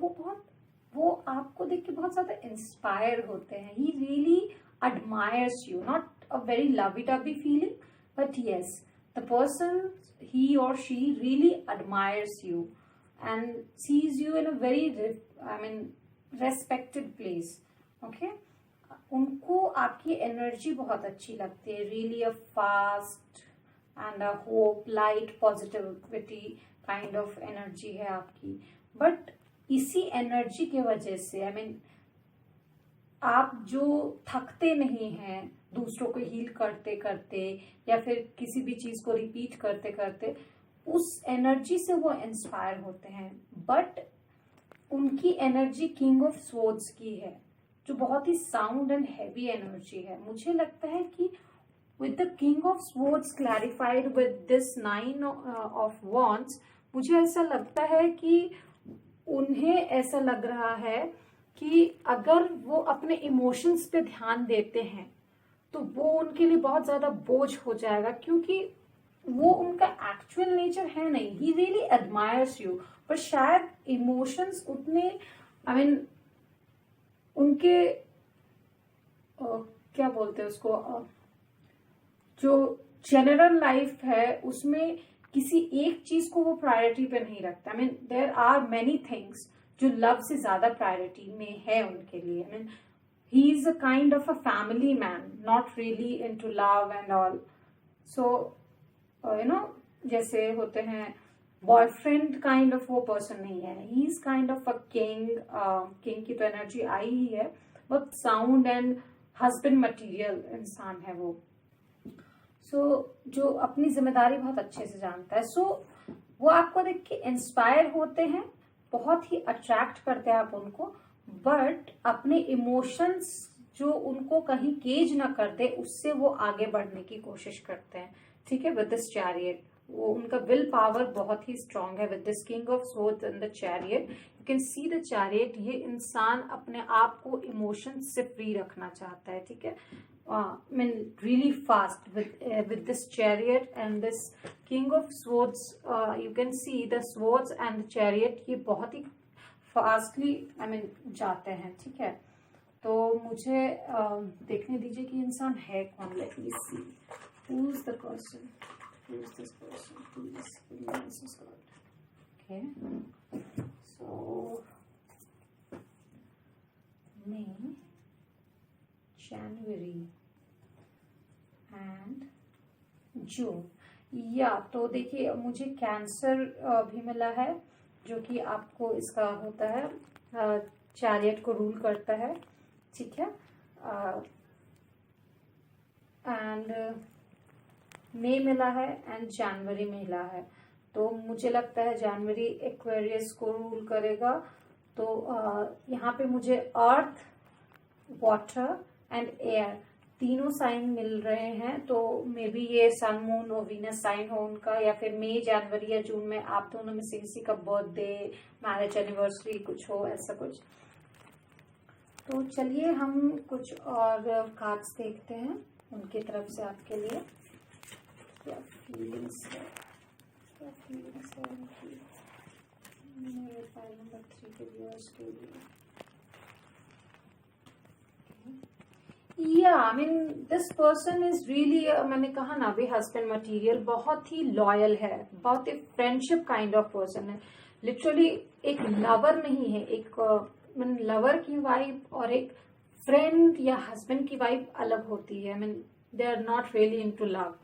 वो आपको देख के बहुत ज्यादा इंस्पायर होते हैं. He really admires you, not a very lovey-dovey feeling, but yes, the person, he or she really admires you and sees you in a very respected place. Okay, उनको आपकी एनर्जी बहुत अच्छी लगती है. Really a fast and a hope, light, positivity kind of energy है आपकी. But इसी energy की वजह से आप जो थकते नहीं हैं दूसरों को हील करते करते या फिर किसी भी चीज को रिपीट करते करते, उस एनर्जी से वो इंस्पायर होते हैं. बट उनकी एनर्जी किंग ऑफ स्वॉर्ड्स की है, जो बहुत ही साउंड एंड हैवी एनर्जी है. मुझे लगता है कि with the king of swords clarified with this 9 of wands, मुझे ऐसा लगता है कि उन्हें ऐसा लग रहा है कि अगर वो अपने इमोशंस पे ध्यान देते हैं तो वो उनके लिए बहुत ज्यादा बोझ हो जाएगा, क्योंकि वो उनका एक्चुअल नेचर है नहीं. ही रियली एडमायर्स यू, पर शायद इमोशंस उतने उनके क्या बोलते हैं उसको, जो जनरल लाइफ है उसमें किसी एक चीज को वो प्रायोरिटी पे नहीं रखता. देयर आर मेनी थिंग्स जो लव से ज्यादा प्रायोरिटी में है उनके लिए. he is a kind of a family man, not really into love and all. So जैसे होते हैं बॉयफ्रेंड काइंड ऑफ वो पर्सन नहीं है. He is kind of a king. King की तो एनर्जी आई ही है, बहुत साउंड एंड हस्बैंड मटेरियल इंसान है वो. जो अपनी जिम्मेदारी बहुत अच्छे से जानता है. वो आपको देख के इंस्पायर होते हैं, बहुत ही अट्रैक्ट करते हैं आप उनको, बट अपने इमोशंस जो उनको कहीं केज ना कर दे उससे वो आगे बढ़ने की कोशिश करते हैं. ठीक है, विद दिस चैरियट वो उनका विल पावर बहुत ही स्ट्रांग है. With this king of swords and the chariot, you can see the chariot. ये इंसान अपने आप को इमोशंस से फ्री रखना चाहता है. ठीक है, really fast with this chariot and this king of swords. You can see the swords and the chariot ये बहुत ही फास्टली जाते हैं. ठीक है, तो मुझे देखने दीजिए कि इंसान है कौन. Late me see who is the person, who is this person, please. Okay, so May, January and June. या तो देखिए मुझे कैंसर भी मिला है, जो कि आपको इसका होता है, चैरियट को रूल करता है. ठीक है, एंड मई मिला है एंड जनवरी मिला है. तो मुझे लगता है जनवरी एक्वेरियस को रूल करेगा. तो यहाँ पे मुझे अर्थ, वाटर एंड एयर तीनों साइन मिल रहे हैं. तो मे बी ये सन, मून और वीनस साइन हो उनका, या फिर मई, जनवरी या जून में आप दोनों में से किसी का बर्थडे, मैरिज एनिवर्सरी कुछ हो, ऐसा कुछ. तो चलिए हम कुछ और कार्ड्स देखते हैं उनकी तरफ से आपके लिए. क्या फीलिंग्स है, क्या फीलिंग्स है उनकी मेरे फाइल नंबर 3 के व्यूअर्स के लिए. दिस पर्सन इज रियली, मैंने कहा ना अभी, हस्बैंड मटेरियल, बहुत ही लॉयल है, बहुत ही फ्रेंडशिप काइंड ऑफ पर्सन है. लिटरली एक लवर नहीं है. एक लवर की वाइब और एक फ्रेंड या हस्बैंड की वाइब अलग होती है. They are not really into love.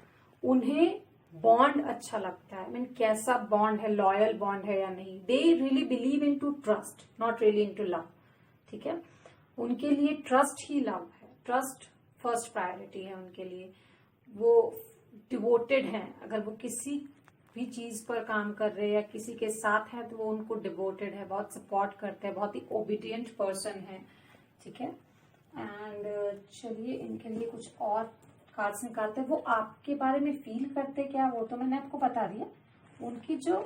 उन्हें बॉन्ड अच्छा लगता है. कैसा बॉन्ड है, लॉयल बॉन्ड है या नहीं. They really believe in to trust, not really in to love. ठीक है, उनके लिए ट्रस्ट ही लव है. ट्रस्ट फर्स्ट प्रायोरिटी है उनके लिए. वो डिवोटेड हैं. अगर वो किसी भी चीज पर काम कर रहे हैं या किसी के साथ है तो वो उनको डिवोटेड है, बहुत सपोर्ट करते हैं, बहुत ही ओबीडियंट पर्सन है. ठीक है, एंड चलिए इनके लिए कुछ और कार्ड्स निकालते हैं. वो आपके बारे में फील करते क्या, वो तो मैंने आपको बता दिया. उनकी जो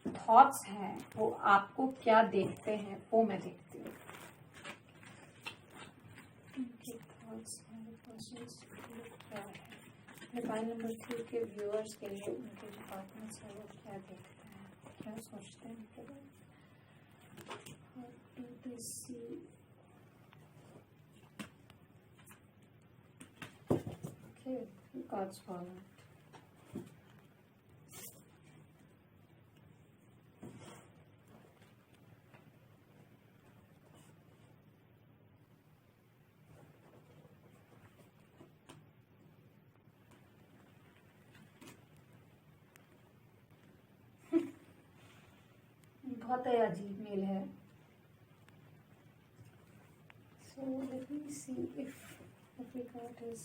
थॉट्स हैं, वो आपको क्या देखते हैं वो मैं देखती हूँ. उनकी थॉट्स हैं, क्या है मोबाइल नंबर 3 के व्यूअर्स के लिए. उनके जो पार्टनर्स हैं वो क्या देखते हैं, क्या सोचते हैं उनके बारे में. How do they see? Okay, cards falling. बहुत ही अजीब मेल है. So let me see if every card is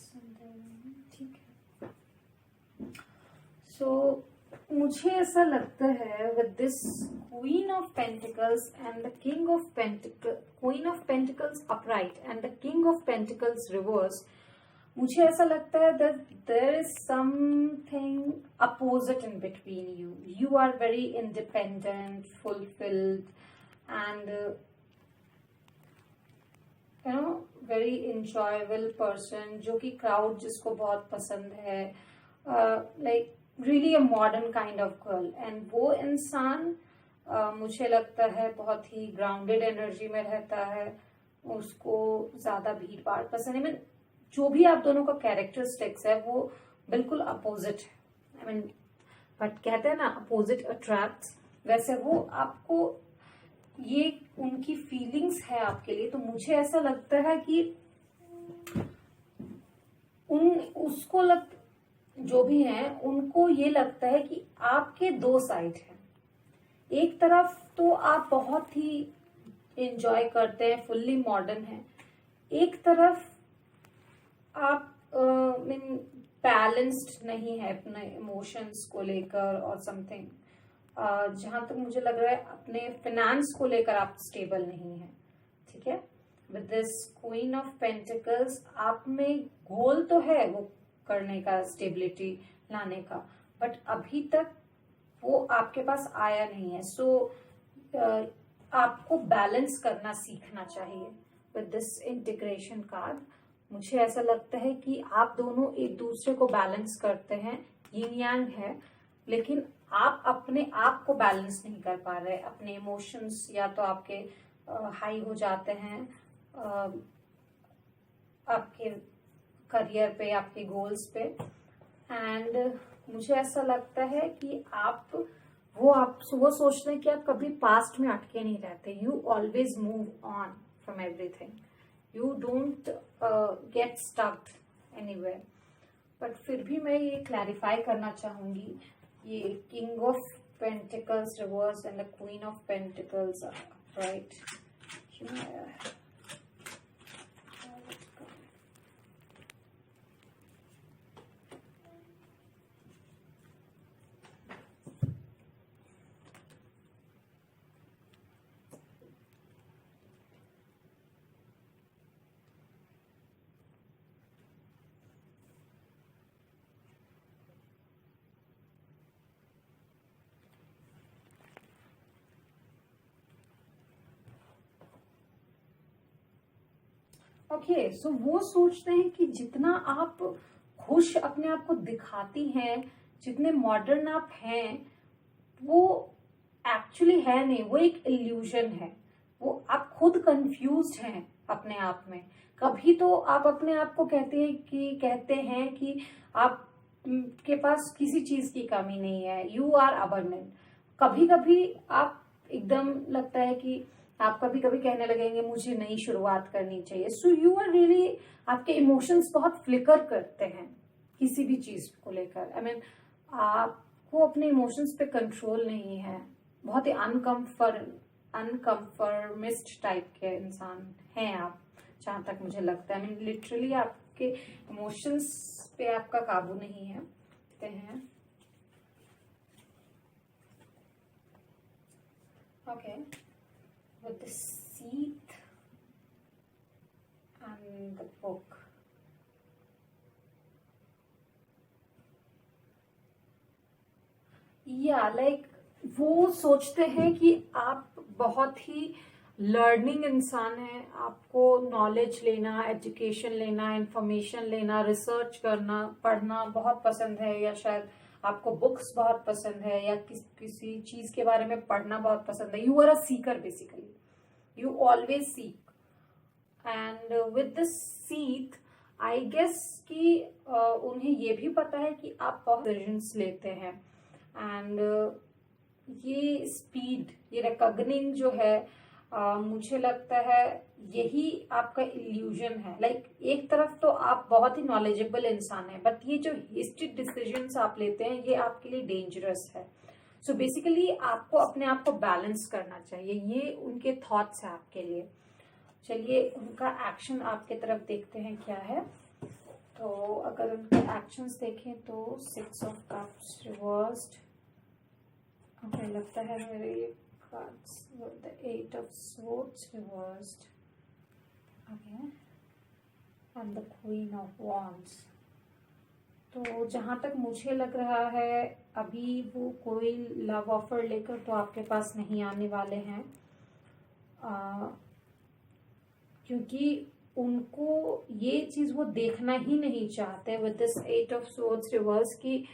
ठीक है. So मुझे ऐसा लगता है with this Queen of Pentacles and the King of Pentacles, Queen of Pentacles upright and the King of Pentacles reverse, मुझे ऐसा लगता है that there is something opposite in between you. You are very independent, fulfilled, and very enjoyable person, जो कि crowd जिसको बहुत पसंद है, like really a modern kind of girl. And वो इंसान मुझे लगता है बहुत ही ग्राउंडेड एनर्जी में रहता है, उसको ज्यादा भीड़ भाड़ पसंद है। मीन जो भी आप दोनों का कैरेक्टरिस्टिक्स है वो बिल्कुल अपोजिट है। आई मीन बट कहते हैं ना अपोजिट अट्रैक्ट्स, वैसे वो आपको ये उनकी फीलिंग्स है आपके लिए। तो मुझे ऐसा लगता है कि उसको जो भी है उनको ये लगता है कि आपके दो साइड हैं। एक तरफ तो आप बहुत ही एंजॉय करते हैं, फुल्ली मॉडर्न है, एक तरफ आप मीन बैलेंस्ड नहीं है अपने इमोशंस को लेकर और समथिंग। जहां तक मुझे लग रहा है अपने फिनेंस को लेकर आप स्टेबल नहीं है। ठीक है, with this queen of pentacles आप में गोल तो है वो करने का, स्टेबिलिटी लाने का, बट अभी तक वो आपके पास आया नहीं है। सो आपको बैलेंस करना सीखना चाहिए विद दिस इंटीग्रेशन कार्ड। मुझे ऐसा लगता है कि आप दोनों एक दूसरे को बैलेंस करते हैं, यिन यांग है, लेकिन आप अपने आप को बैलेंस नहीं कर पा रहे। अपने इमोशंस या तो आपके हाई हो जाते हैं आपके करियर पे, आपके गोल्स पे। एंड मुझे ऐसा लगता है कि वो सोचते हैं कि आप कभी पास्ट में अटके नहीं रहते। You always move on from everything, you don't get stuck anywhere. But फिर भी मैं ये क्लैरिफाई करना चाहूंगी, ये king of pentacles reverse and the queen of pentacles right. Okay, so वो सोचते हैं कि जितना आप खुश अपने आप को दिखाती हैं, जितने मॉडर्न आप हैं, वो एक्चुअली है नहीं, वो एक इल्यूजन है। वो आप खुद कंफ्यूज्ड हैं अपने आप में। कभी तो आप अपने आप को कहते हैं कि आप के पास किसी चीज की कमी नहीं है, यू आर अबंडेंट। कभी कभी आप एकदम लगता है कि आप कभी कभी कहने लगेंगे मुझे नई शुरुआत करनी चाहिए। सो यू आर रियली, आपके इमोशंस बहुत फ्लिकर करते हैं किसी भी चीज को लेकर। आई मीन आपको अपने इमोशंस पे कंट्रोल नहीं है। बहुत ही अनकंफर्मिस्ट टाइप के इंसान हैं आप, जहां तक मुझे लगता है। आई मीन लिटरली आपके इमोशंस पे आपका काबू नहीं है। Okay, with the seat and the book. Like वो सोचते हैं कि आप बहुत ही लर्निंग इंसान हैं, आपको नॉलेज लेना, एजुकेशन लेना, इंफॉर्मेशन लेना, रिसर्च करना, पढ़ना बहुत पसंद है, या शायद आपको बुक्स बहुत पसंद है, या किसी चीज के बारे में पढ़ना बहुत पसंद है। You are a seeker basically, you always seek, and with this seek I guess कि उन्हें ये भी पता है कि आप बहुत डिसीजंस लेते हैं। एंड ये स्पीड, ये रिकॉग्निंग जो है, मुझे लगता है यही आपका इल्यूजन है। लाइक एक तरफ तो आप बहुत ही नॉलेजेबल इंसान है, बट ये जो हेस्टी डिसीजंस आप लेते हैं ये आपके लिए डेंजरस है। सो बेसिकली आपको अपने आप को बैलेंस करना चाहिए, ये उनके थॉट्स है आपके लिए। चलिए उनका एक्शन आपके तरफ देखते हैं क्या है। तो अगर उनके एक्शंस देखें तो 6 ऑफ कप्स रिवर्स्ड, मुझे लगता है मेरे cards, the 8 of swords reversed, okay, and the queen of wands. तो जहां तक मुझे लग रहा है अभी वो कोई लव ऑफर लेकर तो आपके पास नहीं आने वाले हैं। क्योंकि उनको ये चीज वो देखना ही नहीं चाहते with this 8 of Swords reverse की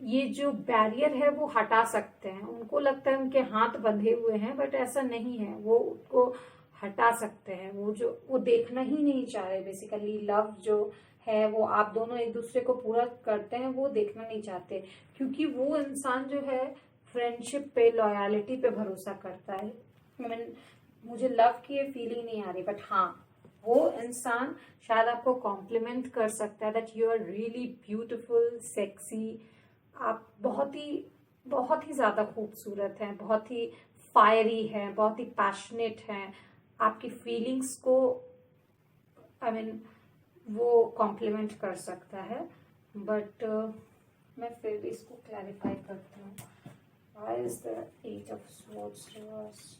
ये जो बैरियर है वो हटा सकते हैं। उनको लगता है उनके हाथ बंधे हुए हैं, बट ऐसा नहीं है, वो उसको हटा सकते हैं। वो देखना ही नहीं चाह रहे। बेसिकली लव जो है वो आप दोनों एक दूसरे को पूरा करते हैं, वो देखना नहीं चाहते, क्योंकि वो इंसान जो है फ्रेंडशिप पे, लॉयलिटी पे भरोसा करता है। मुझे लव की ये फीलिंग नहीं आ रही, बट हाँ वो इंसान शायद आपको कॉम्प्लीमेंट कर सकता है that you are really beautiful, sexy, आप बहुत ही ज्यादा खूबसूरत हैं, बहुत ही फायरी हैं, बहुत ही पैशनेट हैं। आपकी फीलिंग्स को वो कॉम्प्लीमेंट कर सकता है। बट मैं फिर भी इसको क्लैरिफाई करती हूँ। Why is the 8 of Swords reversed?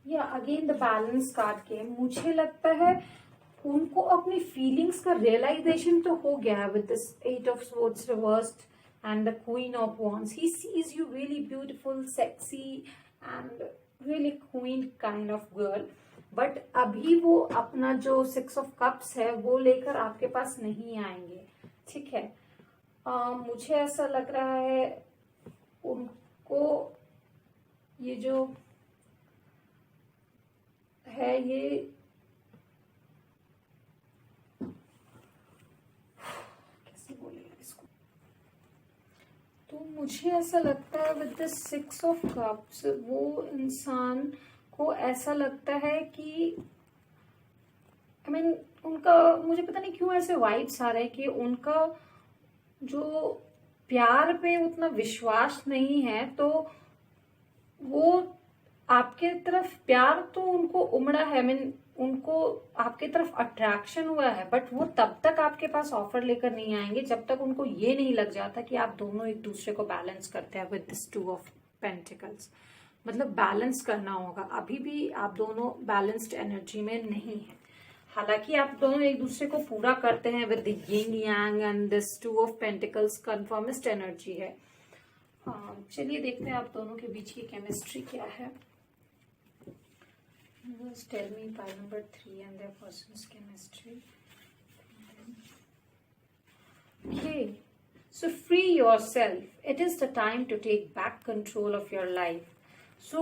या अगेन द बैलेंस कार्ड के मुझे लगता है उनको अपनी फीलिंग्स का रियलाइजेशन तो हो गया है with this 8 of Swords reversed and the Queen of Wands. He sees you really beautiful, sexy and really queen kind of girl. But अभी वो अपना जो 6 of Cups है वो लेकर आपके पास नहीं आएंगे, ठीक है। मुझे ऐसा लग रहा है उनको ये जो है ये कैसे बोलेगा इसको, तो मुझे ऐसा लगता है विद द 6 of Cups वो इंसान को ऐसा लगता है कि उनका, मुझे पता नहीं क्यों ऐसे वाइब्स आ रहे हैं कि उनका जो प्यार पे उतना विश्वास नहीं है, तो वो आपके तरफ प्यार तो उनको उमड़ा है, उनको आपके तरफ अट्रैक्शन हुआ है, बट वो तब तक आपके पास ऑफर लेकर नहीं आएंगे जब तक उनको ये नहीं लग जाता कि आप दोनों एक दूसरे को बैलेंस करते हैं विद दिस 2 of Pentacles। मतलब बैलेंस करना होगा, अभी भी आप दोनों बैलेंस्ड एनर्जी में नहीं है। हालांकि आप दोनों एक दूसरे को पूरा करते हैं with the Ying Yang and this 2 of Pentacles conformist energy है। चलिए देखते हैं आप दोनों के बीच की केमिस्ट्री क्या है। Tell me pile number 3 and their person's chemistry. Okay, so free yourself. It is the time to take back control of your life. So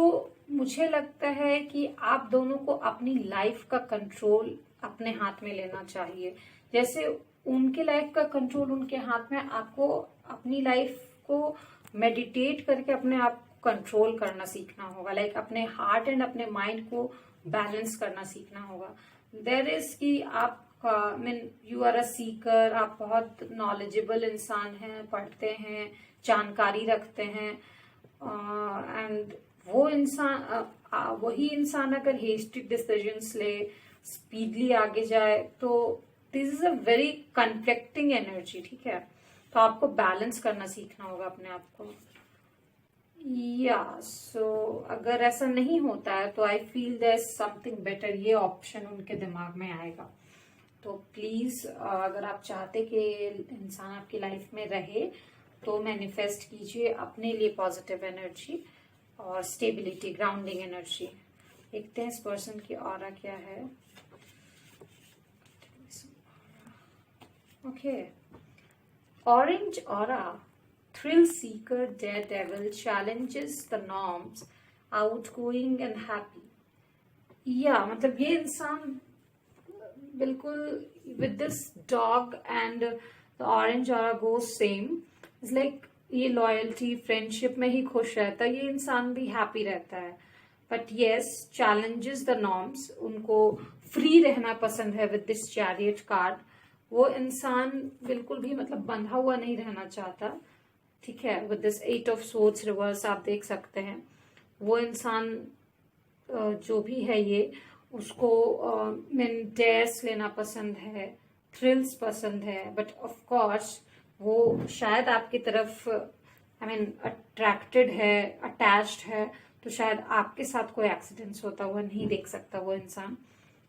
मुझे लगता है कि आप दोनों को अपनी लाइफ का कंट्रोल अपने हाथ में लेना चाहिए। जैसे उनके लाइफ का कंट्रोल उनके हाथ में, आपको अपनी लाइफ को मेडिटेट करके अपने आप को कंट्रोल करना सीखना होगा। लाइक अपने हार्ट एंड अपने माइंड को बैलेंस करना सीखना होगा। देयर इज कि आप यू आर अ सीकर, आप बहुत नॉलेजेबल इंसान हैं, पढ़ते हैं, जानकारी रखते हैं, एंड वो इंसान वही इंसान अगर हेस्टी डिसीजंस ले, स्पीडली आगे जाए, तो this is a very conflicting energy, ठीक है। तो आपको बैलेंस करना सीखना होगा अपने आप को। सो अगर ऐसा नहीं होता है तो I feel there is something better, ये ऑप्शन उनके दिमाग में आएगा। तो प्लीज अगर आप चाहते कि इंसान आपकी लाइफ में रहे तो मैनिफेस्ट कीजिए अपने लिए पॉजिटिव एनर्जी और स्टेबिलिटी, ग्राउंडिंग एनर्जी। देखते हैं इस पर्सन की ऑरा क्या है। Okay, orange aura, thrill seeker, daredevil, challenges the norms, outgoing and happy. मतलब ये इंसान बिल्कुल with this dog and the orange aura goes same. It's like ये लॉयल्टी, फ्रेंडशिप में ही खुश रहता है, ये इंसान भी हैप्पी रहता है। But yes, challenges the norms, उनको फ्री रहना पसंद है विद दिस चैरियट कार्ड। वो इंसान बिल्कुल भी मतलब बंधा हुआ नहीं रहना चाहता, ठीक है। With this 8 of Swords reverse आप देख सकते हैं वो इंसान जो भी है ये, उसको डेयर्स लेना पसंद है, थ्रिल्स पसंद है, बट ऑफ कोर्स वो शायद आपकी तरफ अट्रैक्टेड है, अटैच्ड है, तो शायद आपके साथ कोई एक्सीडेंट्स होता हुआ नहीं देख सकता वो इंसान।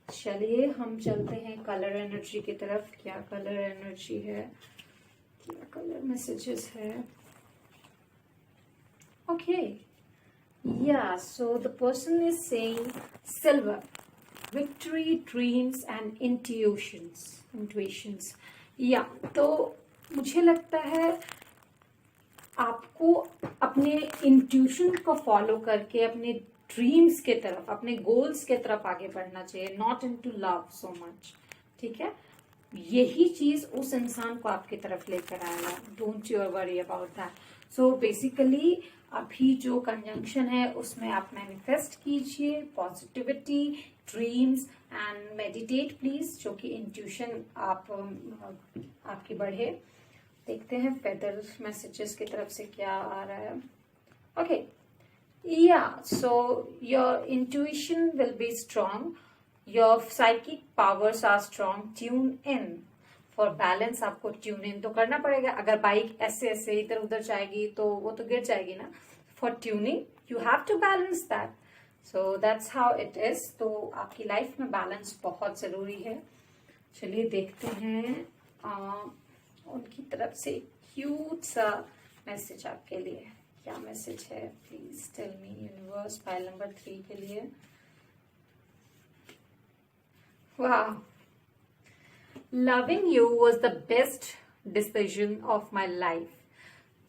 चलिए हम चलते हैं कलर एनर्जी की तरफ। क्या कलर एनर्जी है, क्या कलर मैसेजेस है? Okay, yeah so the person is saying silver, victory, dreams and intuitions. या तो मुझे लगता है आपको अपने इंट्यूशन को फॉलो करके अपने ड्रीम्स के तरफ, अपने गोल्स के तरफ आगे बढ़ना चाहिए, not into love so much. ठीक है, यही चीज उस इंसान को आपकी तरफ लेकर आएगा। Don't you worry about that. So basically अभी जो कंजंक्शन है उसमें आप मैनिफेस्ट कीजिए positivity, dreams and meditate please, जो कि इंट्यूशन आपकी बढ़े। देखते हैं फेदर मैसेजेस की तरफ से क्या आ रहा है। Okay, yeah so your intuition will be strong, your psychic powers are strong, tune in. For balance आपको ट्यून इन तो करना पड़ेगा। अगर बाइक ऐसे ऐसे इधर उधर जाएगी तो वो तो गिर जाएगी ना। For tuning you have to balance that, so that's how it is. तो आपकी लाइफ में बैलेंस बहुत जरूरी है। चलिए देखते हैं उनकी तरफ से क्यूट सा मैसेज आपके लिए। क्या मैसेज है, please tell me universe, file number 3 के लिए। वाह, loving you was the best decision of my life.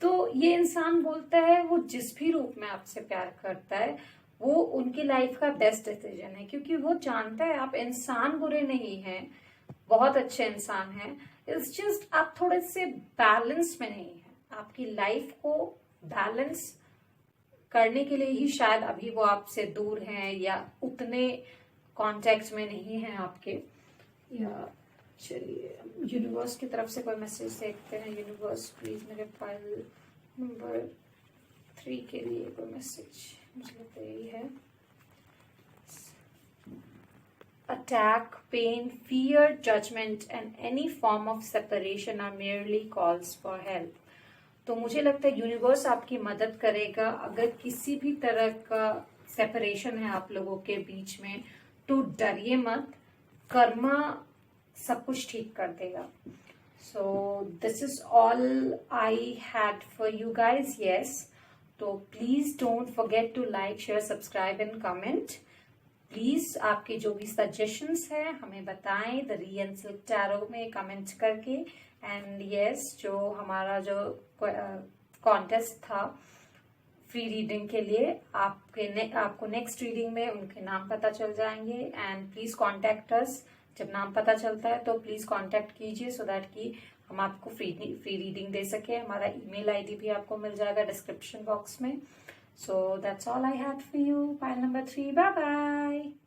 तो ये इंसान बोलता है वो जिस भी रूप में आपसे प्यार करता है वो उनकी लाइफ का बेस्ट डिसीजन है, क्योंकि वो जानता है आप इंसान बुरे नहीं हैं, बहुत अच्छे इंसान हैं। इट्स जस्ट आप थोड़े से बैलेंस में नहीं है। आपकी लाइफ को बैलेंस करने के लिए ही शायद अभी वो आपसे दूर हैं या उतने कॉन्टेक्ट में नहीं है आपके। या चलिए यूनिवर्स की तरफ से कोई मैसेज देखते हैं। यूनिवर्स प्लीज मेरे फाइल नंबर 3 के लिए कोई मैसेज, मुझे लगता है यही है। Attack, pain, fear, judgment and any form of separation are merely calls for help. तो मुझे लगता है यूनिवर्स आपकी मदद करेगा। अगर किसी भी तरह का सेपरेशन है आप लोगों के बीच में तो डरिए मत, कर्मा सब कुछ ठीक कर देगा। So this is all I had for you guys. Yes, तो please don't forget to like, share, subscribe and comment. Please आपके जो भी सजेशंस है हमें बताएं द रियल सिल्क टैरो में कमेंट करके। एंड यस, जो हमारा जो कॉन्टेस्ट था फ्री रीडिंग के लिए, आपको नेक्स्ट रीडिंग में उनके नाम पता चल जाएंगे। एंड प्लीज कॉन्टेक्ट अस, जब नाम पता चलता है तो प्लीज कॉन्टेक्ट कीजिए सो दैट कि हम आपको फ्री रीडिंग दे सके। हमारा ईमेल आईडी भी आपको मिल जाएगा डिस्क्रिप्शन बॉक्स में। So that's all I had for you. File number 3. Bye bye.